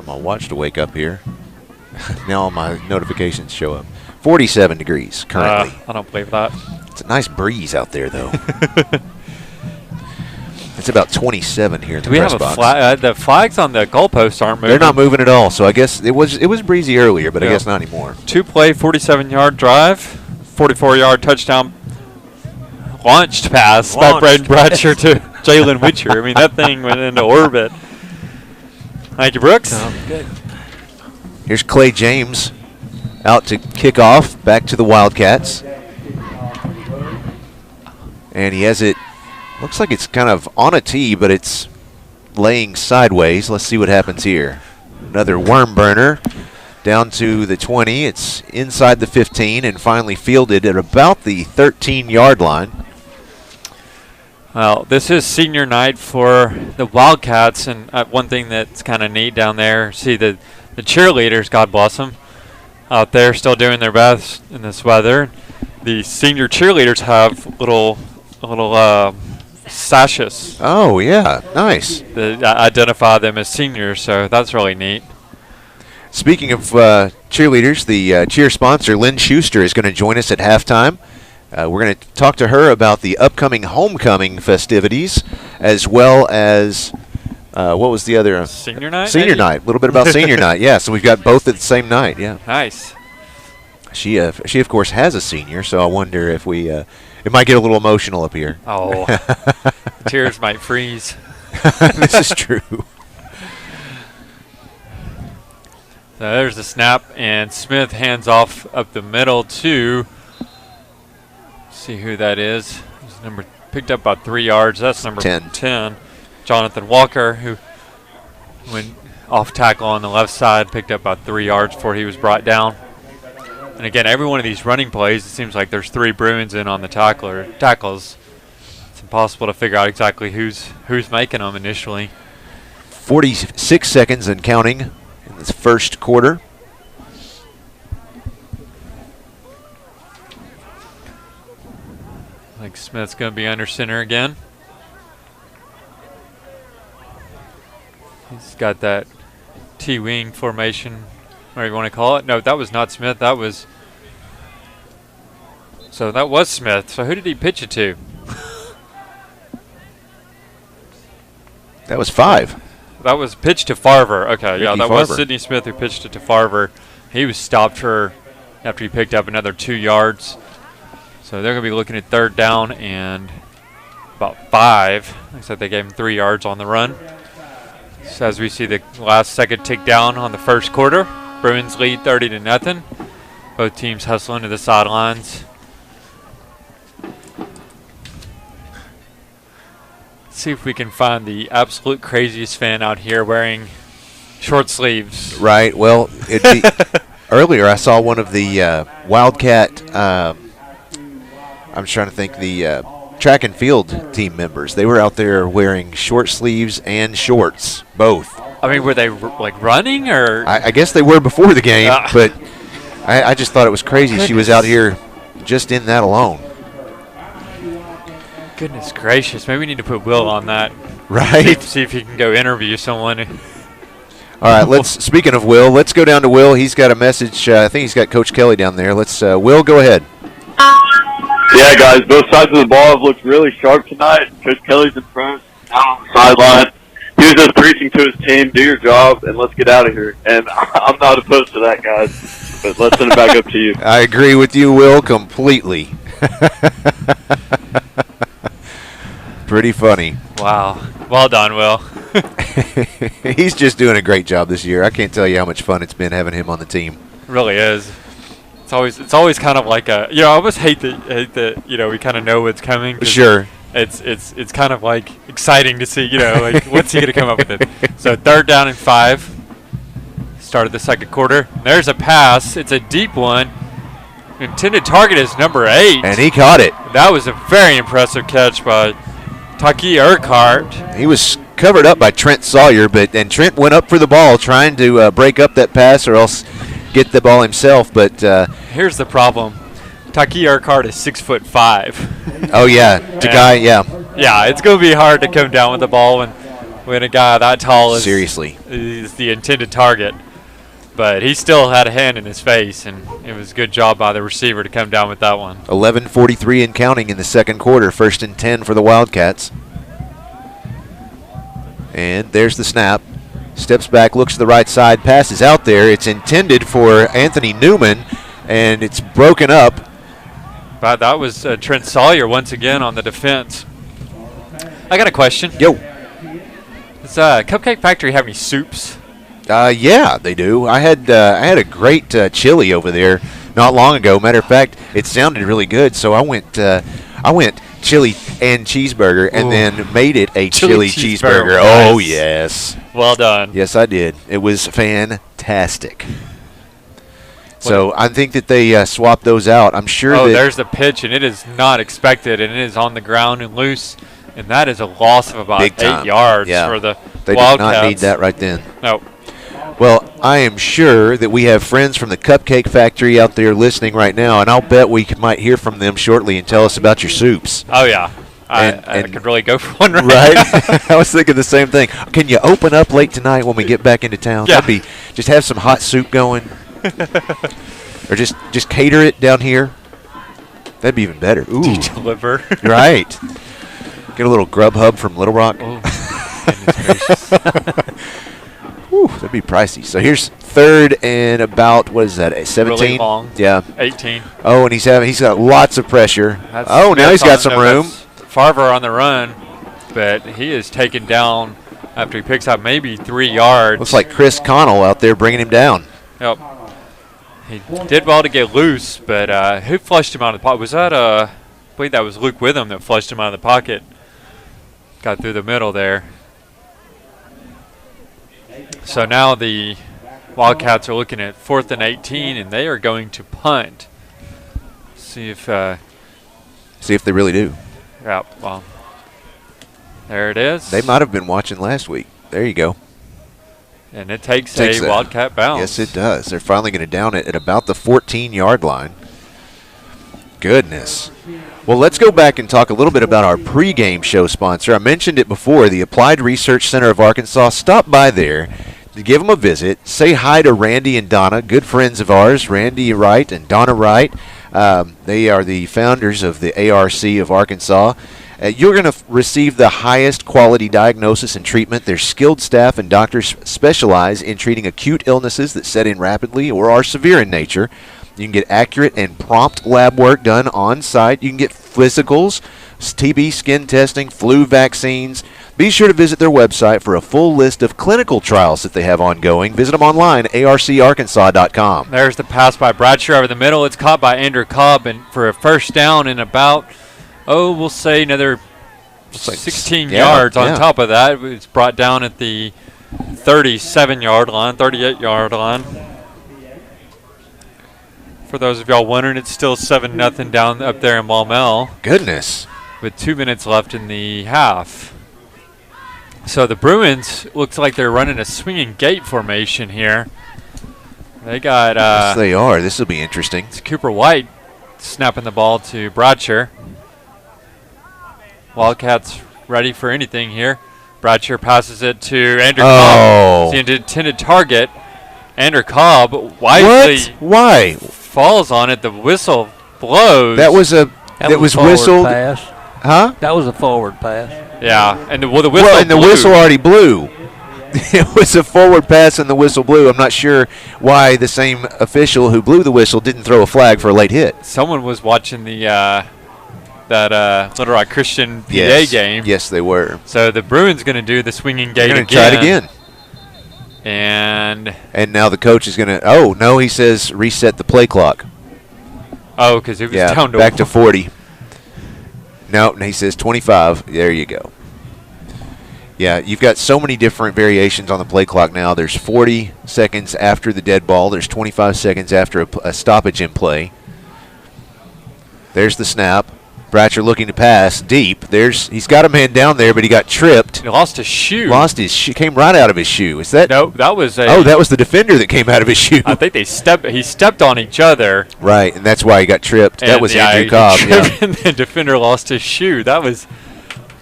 my watch to wake up here. Now all my notifications show up. 47 degrees currently.
I don't believe that.
It's a nice breeze out there, though. It's about 27 here in the press box.
Do we have a flag? The flags on the goalposts aren't moving.
They're not moving at all, so I guess it was breezy earlier, but I guess not anymore.
2-play, 47-yard drive, 44-yard touchdown launched pass by Braden Bratcher to Jalen Witcher. I mean, that thing went into orbit. Thank you, Brooks.
Good.
Here's Clay James out to kick off, back to the Wildcats. And he has it, looks like it's kind of on a tee, but it's laying sideways. Let's see what happens here. Another worm burner down to the 20. It's inside the 15 and finally fielded at about the 13-yard line.
Well, this is senior night for the Wildcats, and one thing that's kind of neat down there, see the cheerleaders, God bless them, out there still doing their best in this weather. The senior cheerleaders have little sashes.
Oh, yeah. Nice.
Identify them as seniors, so that's really neat.
Speaking of cheerleaders, the cheer sponsor, Lynn Schuster, is going to join us at halftime. We're going to talk to her about the upcoming homecoming festivities, as well as what was the other?
Senior night?
Senior night. A little bit about senior night. Yeah, so we've got both at the same night. Yeah.
Nice.
She of course has a senior, so I wonder if we it might get a little emotional up here.
Oh, tears might freeze.
This is true.
So there's the snap, and Smith hands off up the middle to. See who that is. He's number picked up about 3 yards. That's number 10. Jonathan Walker, who went off tackle on the left side, picked up about 3 yards before he was brought down. And again, every one of these running plays, it seems like there's 3 Bruins in on the tackles. It's impossible to figure out exactly who's making them initially.
46 seconds and counting in this first quarter.
Like Smith's going to be under center again. He's got that T-wing formation, whatever you want to call it. No, that was not Smith. That was Smith. So who did he pitch it to?
That was 5.
That was pitched to Farver. Okay,
Ricky
yeah, that
Farver.
was Sidney Smith who pitched it to Farver. He was stopped after he picked up another 2 yards. So they're going to be looking at third down and about 5. Like I said, they gave him 3 yards on the run. So as we see the last second tick down on the first quarter, Bruins lead 30-0. Both teams hustling to the sidelines. See if we can find the absolute craziest fan out here wearing short sleeves.
Right. Well, earlier I saw one of the Wildcat. I'm trying to think the track and field team members. They were out there wearing short sleeves and shorts, both.
I mean, were they like running or?
I guess they were before the game, but I just thought it was crazy. She was out here just in that alone.
Goodness gracious. Maybe we need to put Will on that.
Right.
See if he can go interview someone.
All right, speaking of Will, let's go down to Will. He's got a message. I think he's got Coach Kelly down there. Will, go ahead.
Yeah, guys, both sides of the ball have looked really sharp tonight. Coach Kelly's in front, down on the sideline. He was just preaching to his team, do your job, and let's get out of here. And I'm not opposed to that, guys. But let's send it back up to you.
I agree with you, Will, completely. Pretty funny.
Wow. Well done, Will.
He's just doing a great job this year. I can't tell you how much fun it's been having him on the team.
It really is. It's always kind of like I almost hate that we kind of know what's coming.
Sure.
It's kind of like exciting to see, like what's he going to come up with it. So third down and 5. Start of the second quarter. There's a pass. It's a deep one. Intended target is number 8.
And he caught it.
That was a very impressive catch by Taki Urquhart.
He was covered up by Trent Sawyer, and Trent went up for the ball trying to break up that pass or else get the ball himself. But
here's the problem. Taki Urquhart is 6'5".
Oh, yeah. Takai, yeah.
Yeah, it's going to be hard to come down with the ball when a guy that tall is the intended target. But he still had a hand in his face, and it was a good job by the receiver to come down with that one.
11:43 and counting in the second quarter. 1st and 10 for the Wildcats. And there's the snap. Steps back, looks to the right side, passes out there. It's intended for Anthony Newman, and it's broken up.
But that was Trent Sawyer once again on the defense. I got a question.
Yo.
Does Cupcake Factory have any soups?
Yeah, they do. I had a great chili over there not long ago. Matter of fact, it sounded really good, so I went chili and cheeseburger and then made it a chili cheeseburger.
Nice.
Oh yes.
Well done.
Yes, I did. It was fantastic. So I think that they swapped those out. I'm sure.
Oh, there's the pitch, and it is not expected, and it is on the ground and loose, and that is a loss of about 8 yards for the
They
Wildcats.
did not need that right then.
No.
Well, I am sure that we have friends from the Cupcake Factory out there listening right now, and I'll bet we might hear from them shortly and tell us about your soups.
Oh, yeah. I could really go for one
right. I was thinking the same thing. Can you open up late tonight when we get back into town?
Yeah.
That'd be, just have some hot soup going. Or just cater it down here. That'd be even better. Ooh.
Deliver.
Right. Get a little Grubhub from Little Rock.
Oh, goodness gracious.
Whew, that'd be pricey. So here's 3rd and about, what is that, 17?
Really long.
Yeah.
18.
Oh, and he's got lots of pressure.
That's
now he's got some room.
Farver on the run, but he is taken down after he picks up maybe 3 yards.
Looks like Chris Connell out there bringing him down.
Yep. He did well to get loose, but who flushed him out of the pocket? Was that, I believe that was Luke Witham that flushed him out of the pocket. Got through the middle there. So now the Wildcats are looking at 4th and 18, and they are going to punt. See if
they really do.
Yeah, well, there it is.
They might have been watching last week. There you go.
And it takes a Wildcat bounce.
Yes, it does. They're finally going to down it at about the 14-yard line. Goodness. Well, let's go back and talk a little bit about our pregame show sponsor. I mentioned it before, the Applied Research Center of Arkansas. Stop by there to give them a visit. Say hi to Randy and Donna, good friends of ours, Randy Wright and Donna Wright. They are the founders of the ARC of Arkansas. You're going to receive the highest quality diagnosis and treatment. Their skilled staff and doctors specialize in treating acute illnesses that set in rapidly or are severe in nature. You can get accurate and prompt lab work done on site. You can get physicals, TB skin testing, flu vaccines. Be sure to visit their website for a full list of clinical trials that they have ongoing. Visit them online, arcarkansas.com.
There's the pass by Bradshaw over the middle. It's caught by Andrew Cobb, and for a first down in about, we'll say another 16 yards on top of that. It's brought down at the 37-yard line, 38-yard line. For those of y'all wondering, it's still 7-0 down up there in Maumelle.
Goodness. With
2 minutes left in the half. So the Bruins looks like they're running a swinging gate formation here. They got
yes, they are. This will be interesting.
It's Cooper White snapping the ball to Bradshaw. Wildcats ready for anything here. Bradshaw passes it to Andrew Cobb. It's the intended target. Andrew Cobb wisely
Why?
falls on it. The whistle blows.
That was whistled.
Pass.
Huh?
That was a forward pass.
Yeah, and the whistle.
Well, and the
blew.
whistle already blew. It was a forward pass, and the whistle blew. I'm not sure why the same official who blew the whistle didn't throw a flag for a late hit.
Someone was watching the that Little Rock Christian PA game.
Yes, they were.
So the Bruins going to do the swinging gate again.
Try it again.
And
now the coach is going to. Oh no, he says reset the play clock.
Oh, because it was down to
back to 40. No, he says 25. There you go. Yeah, you've got so many different variations on the play clock now. There's 40 seconds after the dead ball. There's 25 seconds after a stoppage in play. There's the snap. Bradshaw looking to pass deep. He's got a man down there, but he got tripped.
He lost his shoe.
Came right out of his shoe. Is that?
No, that was a.
Oh, that was the defender that came out of his shoe.
I think he stepped on each other.
Right, and that's why he got tripped.
And
that was Andrew Cobb.
And the defender lost his shoe. That was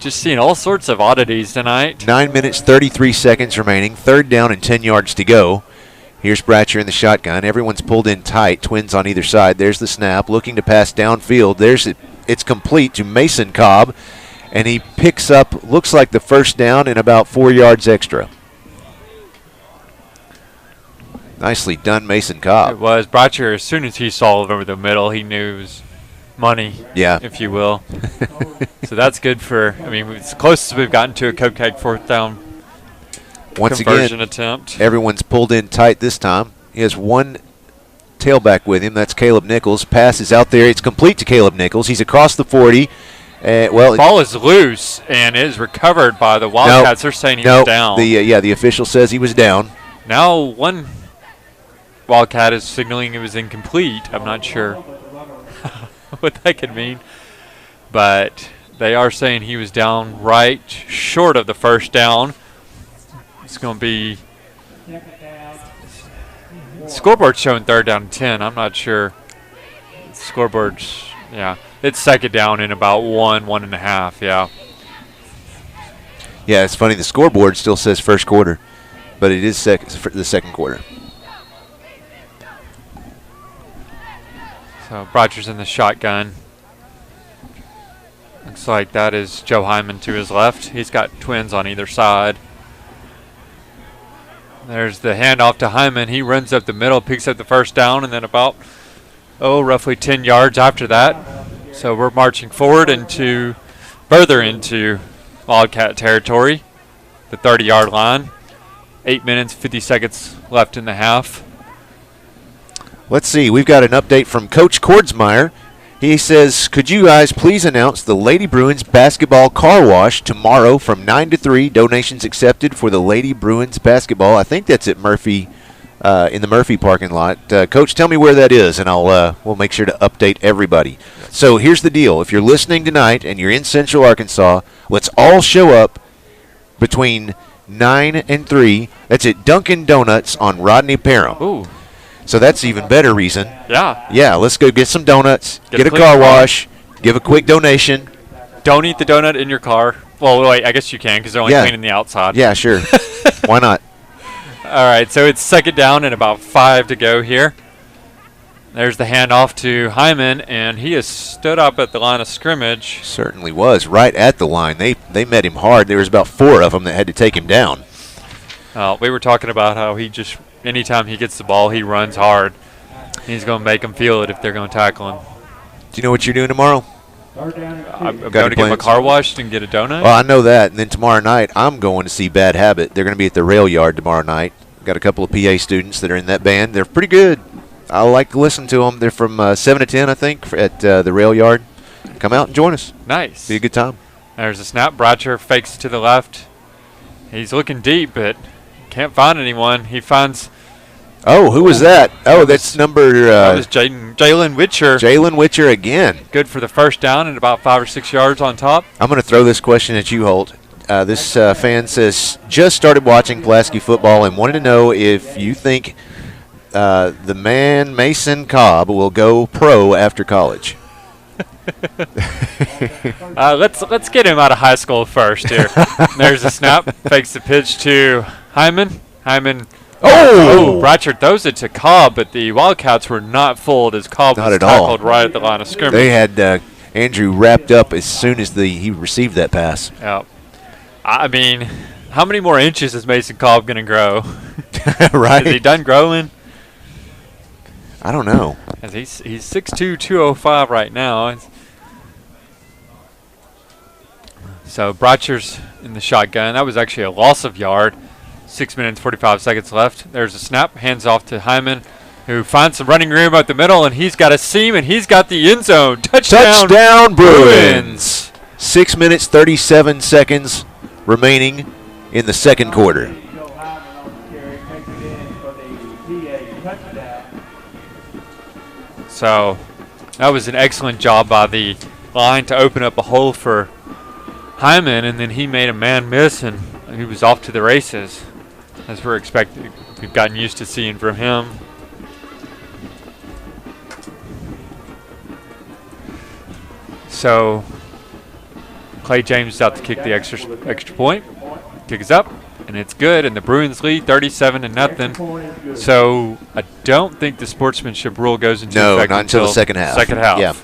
just seeing all sorts of oddities tonight.
9 minutes, 33 seconds remaining. 3rd down and 10 yards to go. Here's Bradshaw in the shotgun. Everyone's pulled in tight. Twins on either side. There's the snap. Looking to pass downfield. It's complete to Mason Cobb, and he picks up, looks like the first down and about 4 yards extra. Nicely done, Mason Cobb.
It was. Bradshaw, as soon as he saw it over the middle, he knew it was money, if you will. So that's good for, it's close as we've gotten to a cupcake 4th down conversion attempt.
Everyone's pulled in tight this time. He has one tailback with him. That's Caleb Nichols. Pass is out there. It's complete to Caleb Nichols. He's across the 40.
The ball is loose and is recovered by the Wildcats. They're saying he was down.
The official says he was down.
Now one Wildcat is signaling it was incomplete. I'm not sure what that could mean. But they are saying he was down right short of the first down. It's going to be scoreboard showing 3rd down and 10. I'm not sure. Scoreboard's, It's second down in about 1.5, yeah.
Yeah, it's funny. The scoreboard still says first quarter, but it is the second quarter.
So Brochur's in the shotgun. Looks like that is Joe Hyman to his left. He's got twins on either side. There's the handoff to Hyman. He runs up the middle, picks up the first down, and then about, roughly 10 yards after that. So we're marching forward further into Wildcat territory, the 30-yard line. 8 minutes, 50 seconds left in the half.
Let's see. We've got an update from Coach Kordsmeyer. He says, could you guys please announce the Lady Bruins basketball car wash tomorrow from 9 to 3. Donations accepted for the Lady Bruins basketball. I think that's at Murphy, in the Murphy parking lot. Coach, tell me where that is, and we'll make sure to update everybody. So here's the deal. If you're listening tonight and you're in Central Arkansas, let's all show up between 9 and 3. That's at Dunkin' Donuts on Rodney Parham.
Ooh.
So that's even better reason.
Yeah.
Yeah, let's go get some donuts, get a car wash, give a quick donation.
Don't eat the donut in your car. Well, wait, I guess you can because they're only cleaning the outside.
Yeah, sure. Why not?
All right, so it's second down and about 5 to go here. There's the handoff to Hyman, and he has stood up at the line of scrimmage.
Certainly was, right at the line. They met him hard. There was about 4 of them that had to take him down.
We were talking about how anytime he gets the ball, he runs hard. He's going to make them feel it if they're going to tackle him.
Do you know what you're doing tomorrow?
I'm going to get my car washed and get a donut.
Well, I know that. And then tomorrow night, I'm going to see Bad Habit. They're going to be at the rail yard tomorrow night. Got a couple of PA students that are in that band. They're pretty good. I like to listen to them. They're from 7 to 10, I think, at the rail yard. Come out and join us.
Nice.
Be a good time.
There's a snap. Brocher fakes to the left. He's looking deep, but can't find anyone. He finds...
Oh, who was that? Oh, that's number...
that was Jalen Witcher.
Jalen Witcher again.
Good for the first down and about 5 or 6 yards on top.
I'm going to throw this question at you, Holt. This fan says, just started watching Pulaski football and wanted to know if you think the man Mason Cobb will go pro after college.
Let's get him out of high school first here. There's a snap. Fakes the pitch to Hyman. Hyman... Oh! Bratchard throws it to Cobb, but the Wildcats were not fooled as Cobb was tackled right at the line of scrimmage.
They had Andrew wrapped up as soon as he received that pass.
Yeah. I mean, how many more inches is Mason Cobb going to grow?
Right.
Is he done growing?
I don't know.
He's 6'2", 205 right now. So Bratcher's in the shotgun. That was actually a loss of yard. 6 minutes, 45 seconds left. There's a snap. Hands off to Hyman, who finds some running room up the middle, and he's got a seam, and he's got the end zone.
Touchdown Bruins. 6 minutes, 37 seconds remaining in the second quarter.
So that was an excellent job by the line to open up a hole for Hyman, and then he made a man miss, and he was off to the races. As we're expecting, we've gotten used to seeing from him. So Clay James is out to kick the extra point. Kick is up, and it's good. And the Bruins lead 37-0. So I don't think the sportsmanship rule goes into effect
not until the second half.
Second half.
Yeah.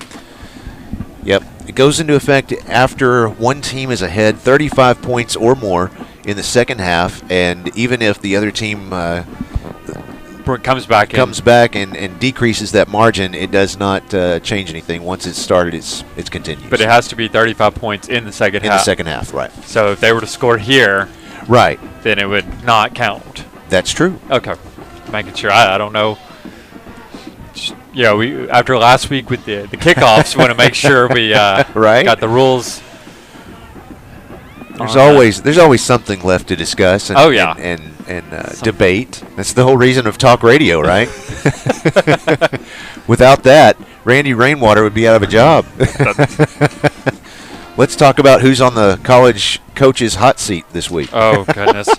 Yep. It goes into effect after one team is ahead 35 points or more in the second half, and even if the other team
comes back
and decreases that margin, it does not change anything. Once it's started, it's continued.
But it has to be 35 points in the second half.
In the second half, right.
So if they were to score here,
right,
then it would not count.
That's true.
Okay. Making sure. I don't know. We after last week with the kickoffs, we want to make sure we
right.
got the rules.
There's always something left to discuss. And, and debate. That's the whole reason of talk radio, right? Without that, Randy Rainwater would be out of a job. Let's talk about who's on the college coach's hot seat this week.
Oh goodness.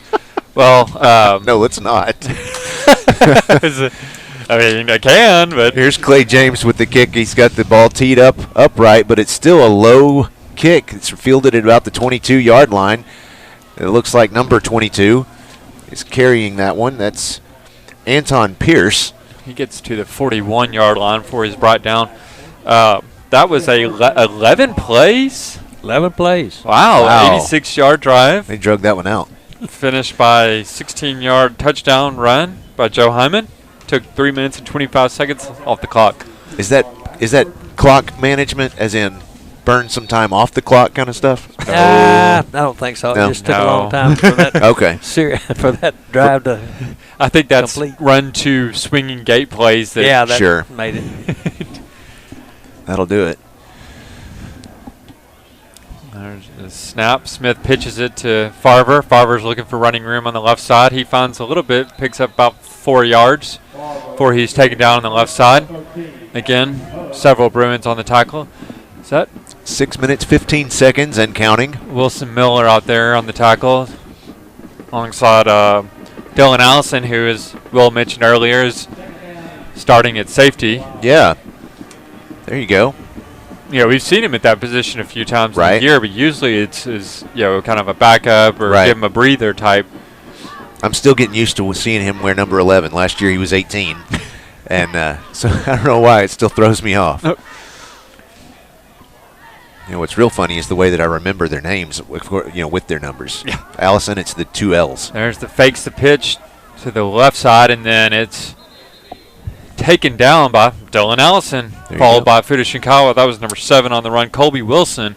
Well,
no, let's not.
I mean, they can, but
Here's Clay James with the kick. He's got the ball teed up upright, but it's still a low kick. It's fielded at about the 22-yard line. It looks like number 22 is carrying that one. That's Anton Pierce.
he gets to the 41-yard line before he's brought down. That was a 11 plays.
11 plays.
Wow. 86-yard drive.
They drug that one out.
Finished by 16-yard touchdown run by Joe Hyman. Took 3 minutes and 25 seconds off the clock.
Is that clock management, as in burn some time off the clock kind of stuff?
I don't think so.
No.
It just took a long time for that.
Okay.
For that drive to.
I think that's
complete.
run to swinging gate plays. That
That
Sure.
made it.
That'll do it.
There's the snap. Smith pitches it to Farver. Farver's looking for running room on the left side. He finds a little bit, picks up about 4 yards before he's taken down on the left side. Again, several Bruins on the tackle. Is that
6 minutes, 15 seconds and counting.
Wilson Miller out there on the tackle alongside Dylan Allison, who, as Will mentioned earlier, is starting at safety.
Yeah. There you go.
Yeah, we've seen him at that position a few times in
Right.
the year, but usually it's kind of a backup or
Right.
give him a breather type.
I'm still getting used to seeing him wear number 11. Last year he was 18. And so I don't know why it still throws me off.
Nope.
You know, what's real funny is the way that I remember their names, with their numbers.
Yeah.
Allison, it's the 2 L's.
There's the fakes the pitch to the left side, and then it's taken down by Dylan Allison,
There you
followed
go.
by Fuda Shinkawa. That was number 7 on the run. Colby Wilson,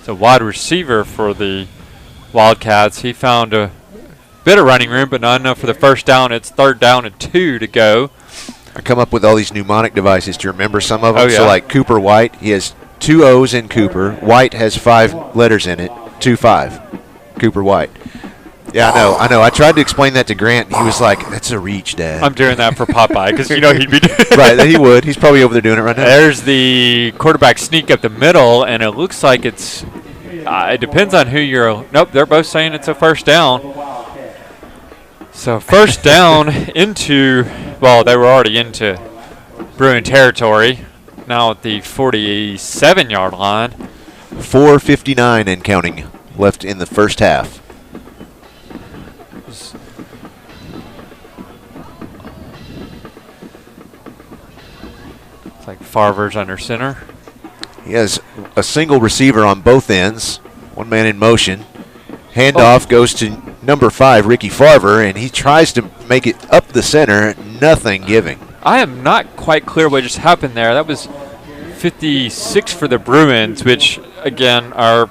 the wide receiver for the Wildcats. He found a bit of running room, but not enough for the first down. It's 3rd down and 2 to go.
I come up with all these mnemonic devices. Do you remember some of them?
Oh, yeah.
So like Cooper White, he has 2 O's in Cooper. White has 5 letters in it. 2-5. Cooper White. Yeah, I know. I tried to explain that to Grant, and he was like, "That's a reach, Dad."
I'm doing that for Popeye because he'd be doing
Right, he would. He's probably over there doing it right now.
There's the quarterback sneak up the middle, and it looks like it's it depends on who you're. Nope, they're both saying it's a first down. So first down into, well, they were already into Bruin territory. Now at the 47-yard line.
4:59 and counting left in the first half.
It's like Farver's under center.
He has a single receiver on both ends. One man in motion. Handoff goes to number 5, Ricky Farver, and he tries to make it up the center. Nothing giving.
I am not quite clear what just happened there. That was 56 for the Bruins, which, again, our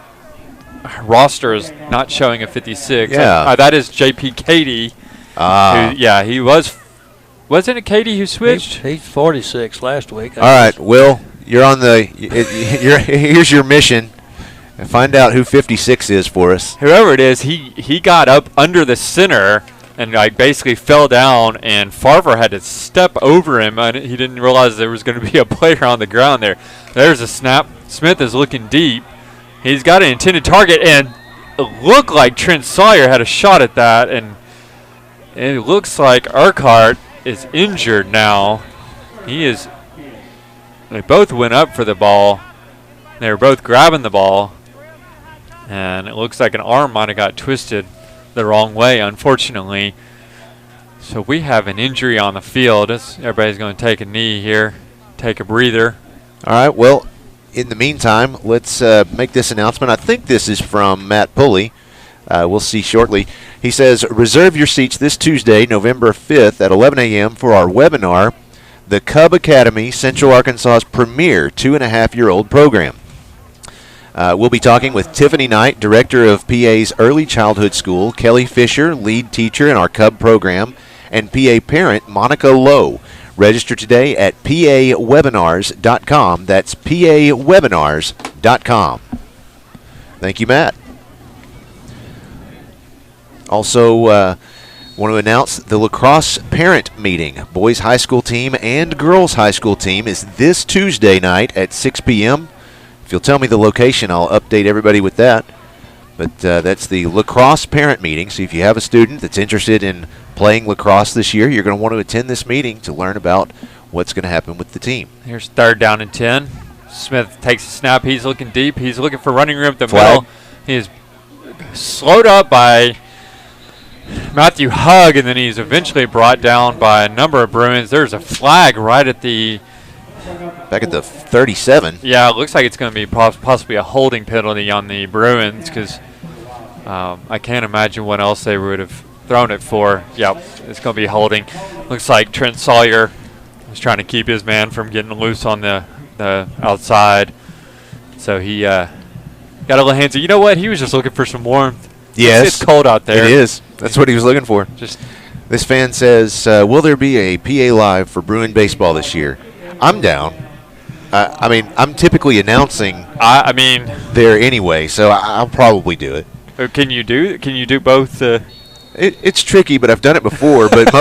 roster is not showing a 56.
Yeah.
That is J.P. Cady. He was. Wasn't it Cady who switched?
He's 46 last week.
All right, Will, you're on the. Here's your mission. And find out who 56 is for us.
Whoever it is, he got up under the center and basically fell down, and Farver had to step over him, and he didn't realize there was going to be a player on the ground there. There's a snap. Smith is looking deep. He's got an intended target, and it looked like Trent Sawyer had a shot at that, and it looks like Urquhart is injured now. They both went up for the ball. They were both grabbing the ball, and it looks like an arm might have got twisted the wrong way, unfortunately. So we have an injury on the field. Everybody's going to take a knee here, take a breather.
All right, well, in the meantime, let's make this announcement. I think this is from Matt Pulley. We'll see shortly. He says, reserve your seats this Tuesday, November 5th at 11 a.m. for our webinar, The Cub Academy, Central Arkansas's premier 2.5-year-old program. We'll be talking with Tiffany Knight, director of PA's Early Childhood School, Kelly Fisher, lead teacher in our Cub program, and PA parent Monica Lowe. Register today at pawebinars.com. That's pawebinars.com. Thank you, Matt. Also, want to announce the lacrosse parent meeting. Boys high school team and girls high school team is this Tuesday night at 6 p.m. If you'll tell me the location, I'll update everybody with that. But that's the lacrosse parent meeting. So if you have a student that's interested in playing lacrosse this year, you're going to want to attend this meeting to learn about what's going to happen with the team.
Here's 3rd down and 10. Smith takes a snap. He's looking deep. He's looking for running room at the
Flag.
middle. He is slowed up by Matthew Hugg, and then he's eventually brought down by a number of Bruins. There's a flag right at the
back at the 37.
Yeah, it looks like it's going to be possibly a holding penalty on the Bruins because I can't imagine what else they would have thrown it for. Yep, it's going to be holding. Looks like Trent Sawyer was trying to keep his man from getting loose on the outside. So he got a little handsy. You know what? He was just looking for some warmth.
Yes.
It's cold out there.
It is. That's what he was looking for.
Just
this fan says, will there be a PA Live for Bruin baseball this year? I'm down. I mean, I'm typically announcing
I mean
there anyway, so I'll probably do it.
Can you do both?
It's tricky, but I've done it before. But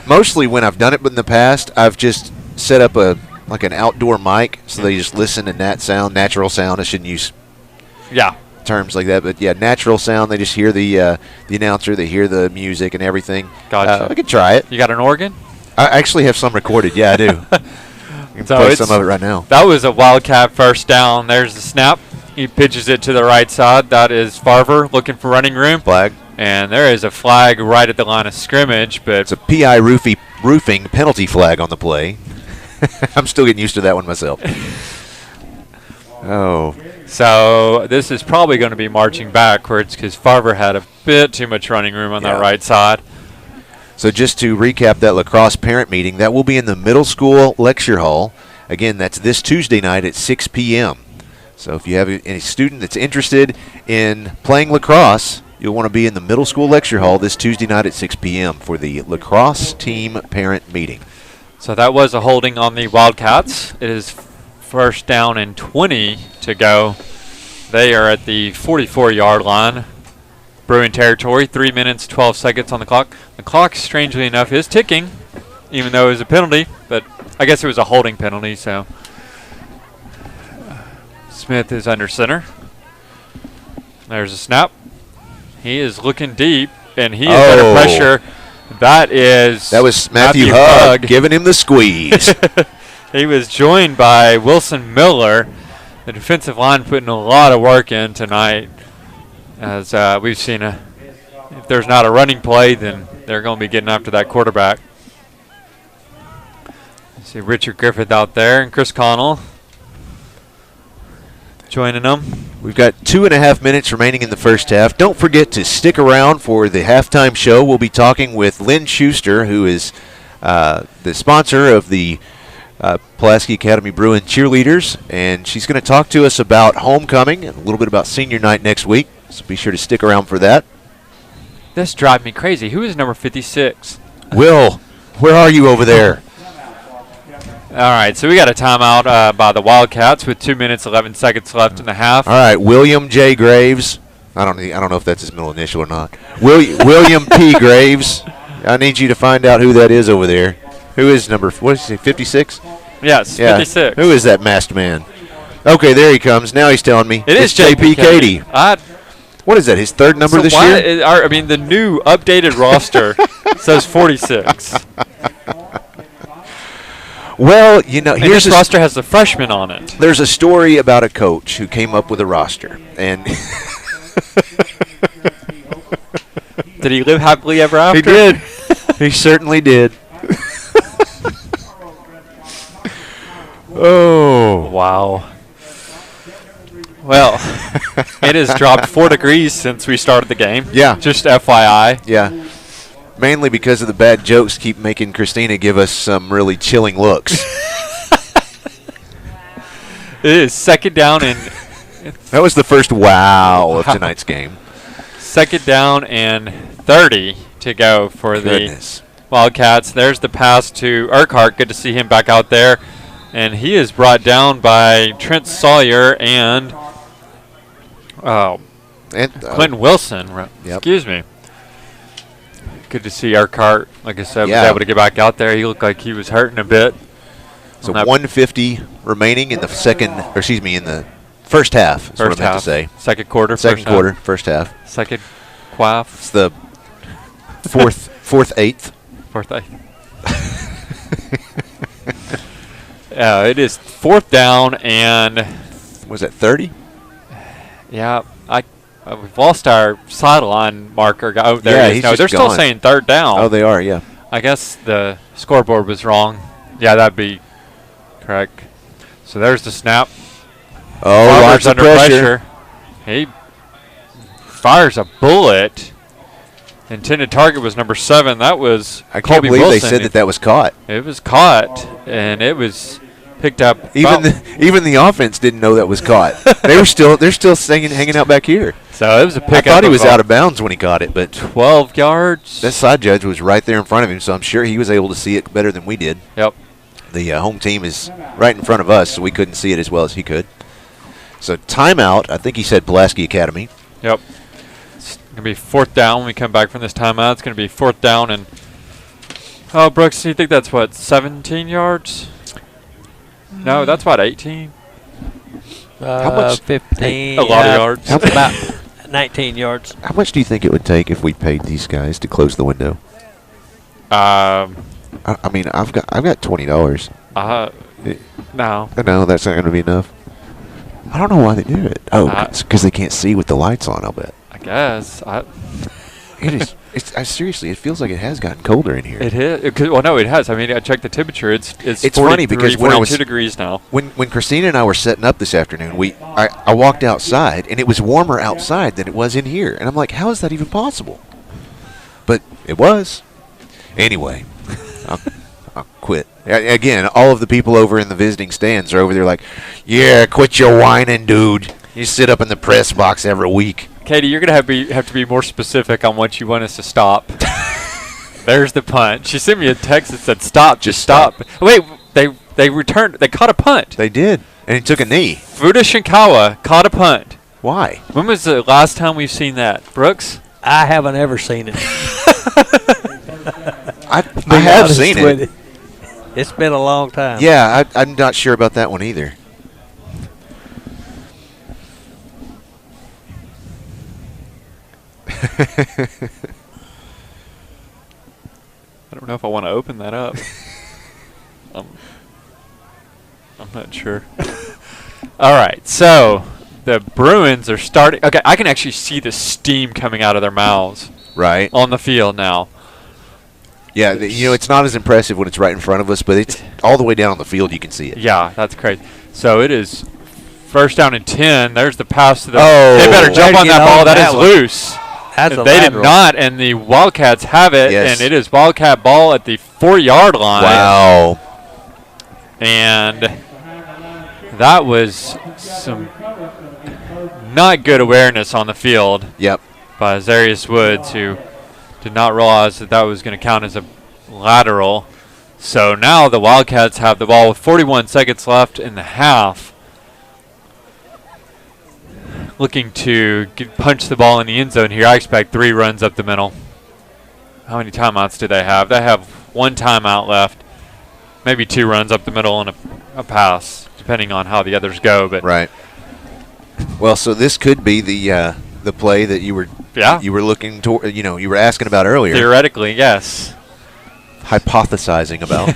mostly when I've done it in the past, I've just set up like an outdoor mic, so they just listen to natural sound. I shouldn't use terms like that, but yeah, natural sound. They just hear the announcer, they hear the music and everything.
Gotcha.
I could try it.
You got an organ?
I actually have some recorded. Yeah, I do. I can play some of it right now.
That was a Wildcat 1st down. There's the snap. He pitches it to the right side. That is Farver looking for running room.
Flag.
And there is a flag right at the line of scrimmage, but
it's a PI roofing penalty flag on the play. I'm still getting used to that one myself. Oh.
So this is probably going to be marching backwards because Farver had a bit too much running room on that right side.
So just to recap that lacrosse parent meeting, that will be in the middle school lecture hall. Again, that's this Tuesday night at 6 p.m. So if you have any student that's interested in playing lacrosse, you'll want to be in the middle school lecture hall this Tuesday night at 6 p.m. for the lacrosse team parent meeting.
So that was a holding on the Wildcats. It is 1st down and 20 to go. They are at the 44-yard line. Bruin territory, 3 minutes, 12 seconds on the clock. The clock, strangely enough, is ticking, even though it was a penalty, but I guess it was a holding penalty, so Smith is under center. There's a snap. He is looking deep, and he is under pressure. That was
Matthew Hugg giving him the squeeze.
He was joined by Wilson Miller. The defensive line putting a lot of work in tonight. As we've seen, if there's not a running play, then they're going to be getting after that quarterback. You see Richard Griffith out there and Chris Connell joining them.
We've got 2.5 minutes remaining in the first half. Don't forget to stick around for the halftime show. We'll be talking with Lynn Schuster, who is the sponsor of the Pulaski Academy Bruin cheerleaders, and she's going to talk to us about homecoming and a little bit about senior night next week. So be sure to stick around for that.
This drives me crazy. Who is number 56?
Will, where are you over there?
All right, so we got a timeout by the Wildcats with 2 minutes, 11 seconds left in the half.
All right, William J. Graves. I don't know if that's his middle initial or not. William P. Graves. I need you to find out who that is over there. Who is number, what is he, 56?
Yes,
yeah.
56.
Who is that masked man? Okay, there he comes. Now he's telling me.
It is
J.P. Katie. What is that, his third number this year?
I mean, the new updated roster says 46.
Well, you know,
this roster has the freshman on it.
There's a story about a coach who came up with a roster, and
did he live happily ever after?
He did. He certainly did. Oh,
wow. Well, it has dropped 4 degrees since we started the game.
Yeah.
Just FYI.
Yeah. Mainly because of the bad jokes keep making Christina give us some really chilling looks.
It is 2nd down and...
That was the first wow of tonight's game.
2nd down and 30 to go for the Wildcats. There's the pass to Urquhart. Good to see him back out there. And he is brought down by Trent Sawyer and Clinton Wilson.
Yep.
Excuse me. Good to see Urquhart, like I said, was able to get back out there. He looked like he was hurting a bit.
So 150 remaining in the First half is what
First
I meant
half.
to say.
Second quarter.
Second quarter, first half.
Second quaff.
It's the fourth eighth.
Fourth eighth. It is 4th down and.
Was that 30?
Yeah, we've lost our sideline marker. Oh, there
Yeah,
he is.
he's
No,
just
they're still
gone.
saying 3rd down.
Oh, they are, yeah.
I guess the scoreboard was wrong. Yeah, that'd be correct. So there's the snap.
Oh,
Roberts
lots of
under
pressure.
He fires a bullet. Intended target was number 7. That was
I can't
Colby
believe
Wilson.
they said that was caught.
It was caught, and it was picked up.
Even the offense didn't know that was caught. They're still hanging out back here.
So it was a pickup.
I thought he was out of bounds when he caught it, but
12 yards.
that side judge was right there in front of him, so I'm sure he was able to see it better than we did.
Yep.
The home team is right in front of us, so we couldn't see it as well as he could. So timeout. I think he said Pulaski Academy.
Yep. It's going to be 4th down when we come back from this timeout. It's going to be 4th down and, oh, Brooks, do you think that's what, 17 yards? No, that's about 18.
How much?
15.
A lot of yards.
About 19 yards.
How much do you think it would take if we paid these guys to close the window?
I
mean, I've got $20.
No.
No, that's not going to be enough. I don't know why they do it. Oh, because they can't see with the lights on, I'll bet.
I guess.
It is. Seriously, it feels like it has gotten colder in here.
It is. Well, no, it has. I mean, I checked the temperature. It's
funny because when I was
42 degrees now.
When Christina and I were setting up this afternoon, I walked outside and it was warmer outside than it was in here, and I'm like, how is that even possible? But it was. Anyway, I'll quit. Again, all of the people over in the visiting stands are over there like, yeah, quit your whining, dude. You sit up in the press box every week.
Katie, you're going to have to be more specific on what you want us to stop. There's the punt. She sent me a text that said, stop, just stop. Wait, they returned. They caught a punt.
They did, and he took a knee.
Fuda Shinkawa caught a punt.
Why?
When was the last time we've seen that? Brooks?
I haven't ever seen it.
I have seen it.
It's been a long time.
Yeah, I'm not sure about that one either.
I don't know if I want to open that up. I'm not sure. All right, so the Bruins are starting. Okay, I can actually see the steam coming out of their mouths.
Right.
On the field now.
Yeah, it's not as impressive when it's right in front of us, but it's all the way down on the field. You can see it.
Yeah, that's crazy. So it is 1st down and 10. There's the pass to the.
Oh,
they better jump on that ball. That is loose.
That's a
they did
lateral.
not, and the Wildcats have it,
Yes.
and it is Wildcat ball at the 4-yard line.
Wow.
And that was some not good awareness on the field.
Yep.
By Zarius Woods, who did not realize that that was going to count as a lateral. So now the Wildcats have the ball with 41 seconds left in the half. Looking to punch the ball in the end zone here. I expect 3 runs up the middle. How many timeouts do they have? They have 1 timeout left. Maybe 2 runs up the middle and a pass, depending on how the others go. But
right. Well, so this could be the play that you were looking to, you were asking about earlier.
Theoretically, yes.
Hypothesizing about.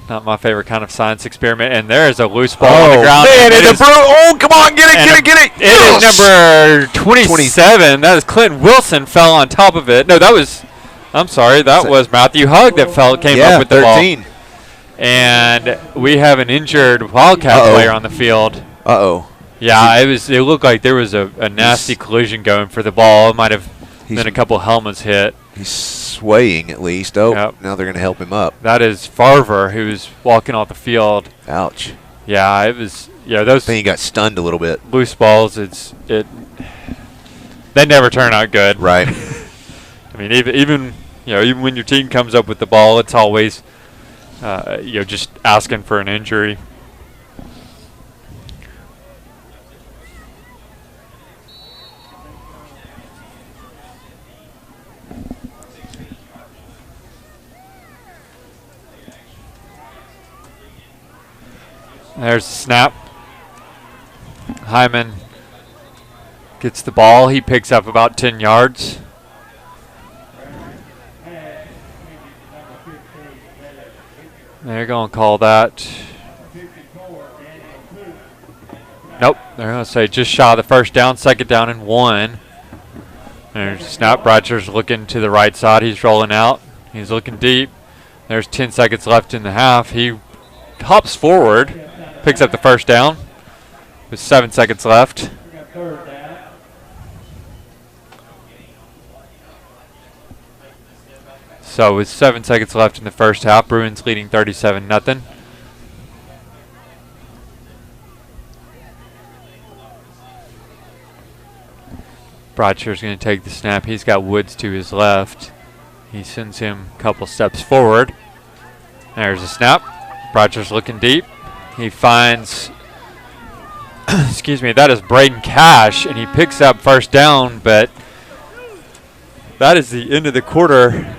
Not my favorite kind of science experiment. And there is a loose ball on the ground.
Man, come on, get it.
It is number 27. That is Clinton Wilson fell on top of it. No, that was, I'm sorry, that was Matthew Hugg that came up with the
13.
ball. And we have an injured Wildcat player on the field.
Uh-oh.
Yeah, it looked like there was a nasty collision going for the ball. It might have been a couple helmets hit.
He's swaying at least. Oh, now they're going to help him up.
That is Farver, who's walking off the field.
Ouch.
Yeah, it was. Yeah, those.
I think he got stunned a little bit.
Loose balls. They never turn out good.
Right.
I mean, even when your team comes up with the ball, it's always just asking for an injury. There's the snap. Hyman gets the ball. He picks up about 10 yards. They're going to call that. Nope, they're going to say just shy of the first down, 2nd down and 1. There's snap. Bratcher's looking to the right side. He's rolling out. He's looking deep. There's 10 seconds left in the half. He hops forward, picks up the first down with 7 seconds left. So with 7 seconds left in the first half, Bruins leading 37-0. Bratcher's going to take the snap. He's got Woods to his left. He sends him a couple steps forward. There's a snap. Bratcher's looking deep. He finds, excuse me, that is Braden Cash, and he picks up first down, but that is the end of the quarter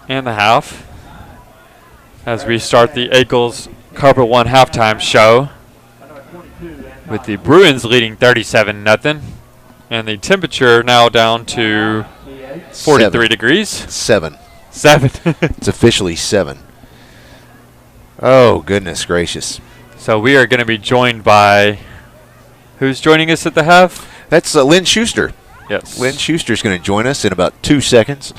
and the half as we start the Eagles Carpet One halftime show with the Bruins leading 37-0, and the temperature now down to 43 degrees.
7.
It's
officially 7. Oh, goodness gracious.
So we are going to be joined by, who's joining us at the half?
That's Lynn Schuster.
Yes.
Lynn Schuster's going to join us in about 2 seconds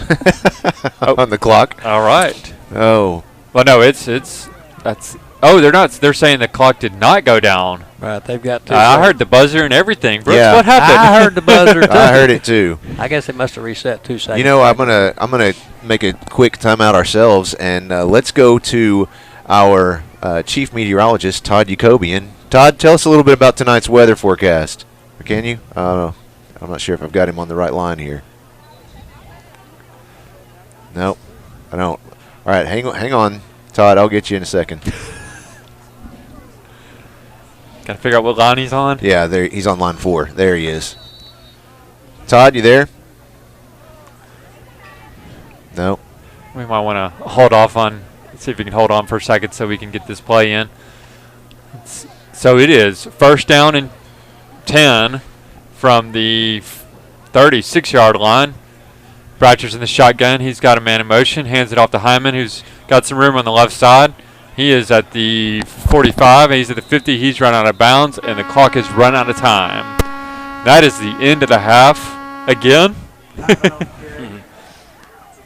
on the clock.
All right.
Oh.
Well, no, they're not. They're saying the clock did not go down.
Right, they've got 2
I heard the buzzer and everything. Brooks,
Yeah.
what happened?
I heard the buzzer, too.
I heard it, too.
I guess it must have reset 2 seconds.
You know, I'm gonna make a quick timeout ourselves, and let's go to our chief meteorologist, Todd Jacobian. Todd, tell us a little bit about tonight's weather forecast. Can you? I'm not sure if I've got him on the right line here. Nope, I don't. All right, hang on, Todd. I'll get you in a second.
Got to figure out what line he's on.
Yeah, there he's on line 4. There he is. Todd, you there? No.
We might want to hold off on, see if we can hold on for a second so we can get this play in. So it is 1st down and 10 from the 36-yard line. Bratcher's in the shotgun. He's got a man in motion. Hands it off to Hyman, who's got some room on the left side. He is at the 45. He's at the 50. He's run out of bounds, and the clock has run out of time. That is the end of the half again.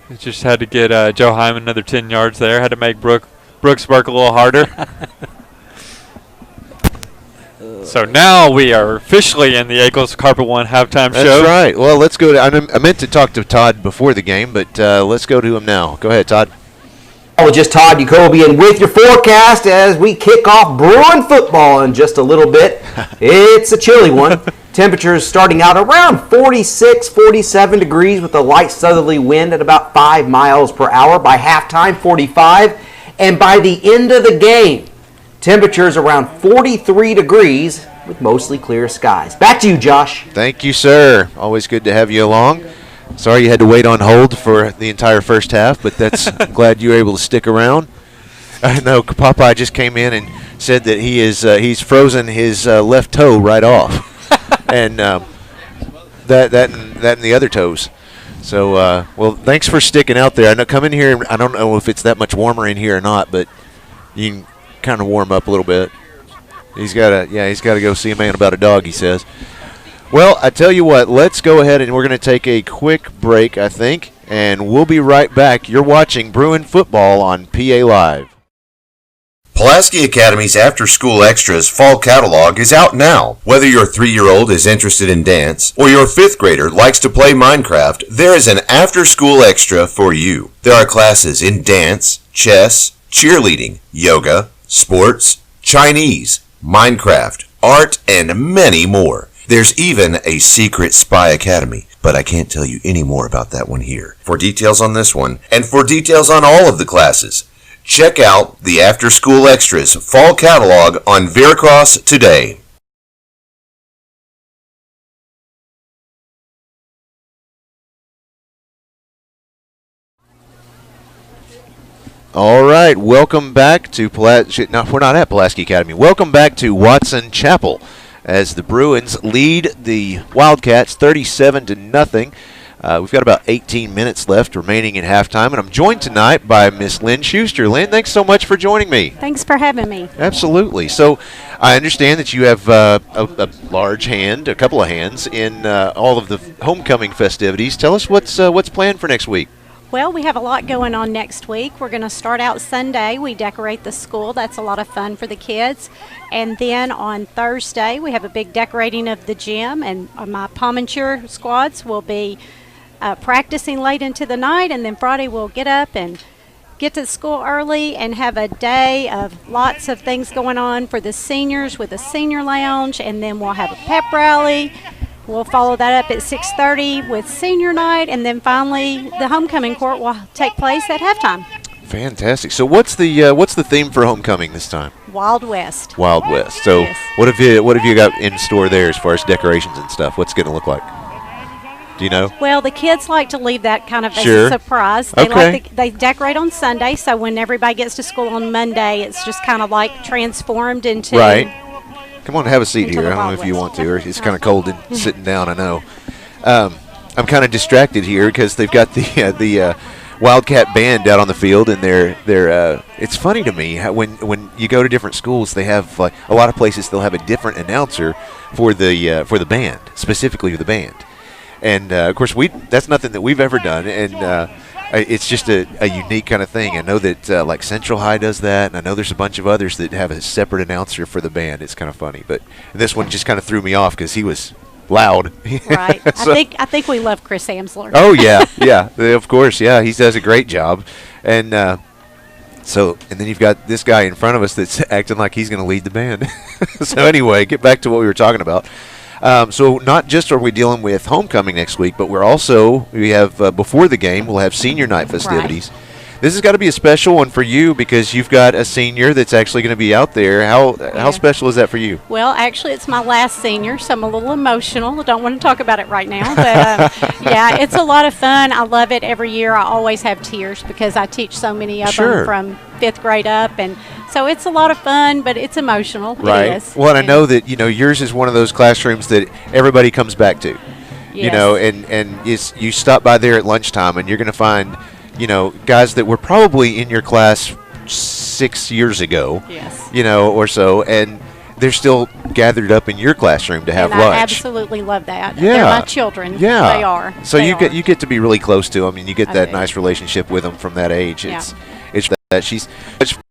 It just had to get Joe Hyman another 10 yards there. Had to make Brooks work a little harder. So now we are officially in the Eagles Carpet One halftime show.
That's right. Well, let's go to. I meant to talk to Todd before the game, but let's go to him now. Go ahead, Todd.
Oh, just Todd Jacobian with your forecast as we kick off Bruin football in just a little bit. It's a chilly one. Temperatures starting out around 46, 47 degrees with a light southerly wind at about 5 miles per hour. By halftime, 45. And by the end of the game, temperatures around 43 degrees with mostly clear skies. Back to you, Josh.
Thank you, sir. Always good to have you along. Sorry you had to wait on hold for the entire first half, but that's I'm glad you were able to stick around. I know Popeye just came in and said that he's frozen his left toe right off, and that and the other toes. So well, thanks for sticking out there. I know come in here. I don't know if it's that much warmer in here or not, but you can kind of warm up a little bit. He's got to go see a man about a dog, he says. Well, I tell you what, let's go ahead and we're going to take a quick break, I think, and we'll be right back. You're watching Bruin football on PA Live.
Pulaski Academy's After School Extras fall catalog is out now. Whether your 3-year-old is interested in dance or your 5th grader likes to play Minecraft, there is an After School Extra for you. There are classes in dance, chess, cheerleading, yoga, sports, Chinese, Minecraft, art, and many more. There's even a secret spy academy, but I can't tell you any more about that one here. For details on this one, and for details on all of the classes, check out the After School Extras fall catalog on Veracross today.
All right, welcome back to No, we're not at Pulaski Academy. Welcome back to Watson Chapel as the Bruins lead the Wildcats 37-0. We've got about 18 minutes left remaining in halftime, and I'm joined tonight by Miss Lynn Schuster. Lynn, thanks so much for joining me.
Thanks for having me.
Absolutely. So I understand that you have a large hand, a couple of hands, in all of the homecoming festivities. Tell us what's planned for next week.
Well, we have a lot going on next week. We're going to start out Sunday. We decorate the school. That's a lot of fun for the kids. And then on Thursday, we have a big decorating of the gym, and my Palmature squads will be practicing late into the night, and then Friday we'll get up and get to school early and have a day of lots of things going on for the seniors with a senior lounge, and then we'll have a pep rally. We'll follow that up at 6:30 with senior night, and then finally the homecoming court will take place at halftime.
Fantastic. So what's the theme for homecoming this time?
Wild West.
Wild West. So
yes.
what have you got in store there as far as decorations and stuff? What's it going to look like? Do you know?
Well, the kids like to leave that kind of as
Sure.
a surprise. They decorate on Sunday, so when everybody gets to school on Monday, it's just kind of like transformed into.
Right. Come on, have a seat
Into
here.
the
I don't know
Wild
if you
West.
want to, or it's kind of cold and sitting down. I know. I'm kind of distracted here because they've got the Wildcat band out on the field, and they're. It's funny to me how when you go to different schools, they have like a lot of places they'll have a different announcer for the band, specifically for the band. And, of course, that's nothing that we've ever done, and it's just a unique kind of thing. I know that, like, Central High does that, and I know there's a bunch of others that have a separate announcer for the band. It's kind of funny. But this one just kind of threw me off because he was loud.
Right.
So,
I think we love Chris Amsler.
oh, yeah, yeah, of course, yeah. He does a great job. And and then you've got this guy in front of us that's acting like he's going to lead the band. So, anyway, get back to what we were talking about. So not just are we dealing with homecoming next week, but we have before the game, we'll have senior night festivities. Right. This has got to be a special one for you because you've got a senior that's actually going to be out there. How special is that for you?
Well, actually, it's my last senior, so I'm a little emotional. I don't want to talk about it right now. But, yeah, it's a lot of fun. I love it every year. I always have tears because I teach so many of them from 5th grade up. And so it's a lot of fun, but it's emotional.
Right.
It is.
Well, and I know that, yours is one of those classrooms that everybody comes back to.
Yes.
And you stop by there at lunchtime, and you're going to find – guys that were probably in your class 6 years ago,
yes,
or so, and they're still gathered up in your classroom to have
and
lunch.
I absolutely love that.
Yeah.
They're my children.
Yeah.
They are.
So
they
you get to be really close to them, and you get
I
that
do.
nice relationship with them from that age.
Yeah.
It's that she's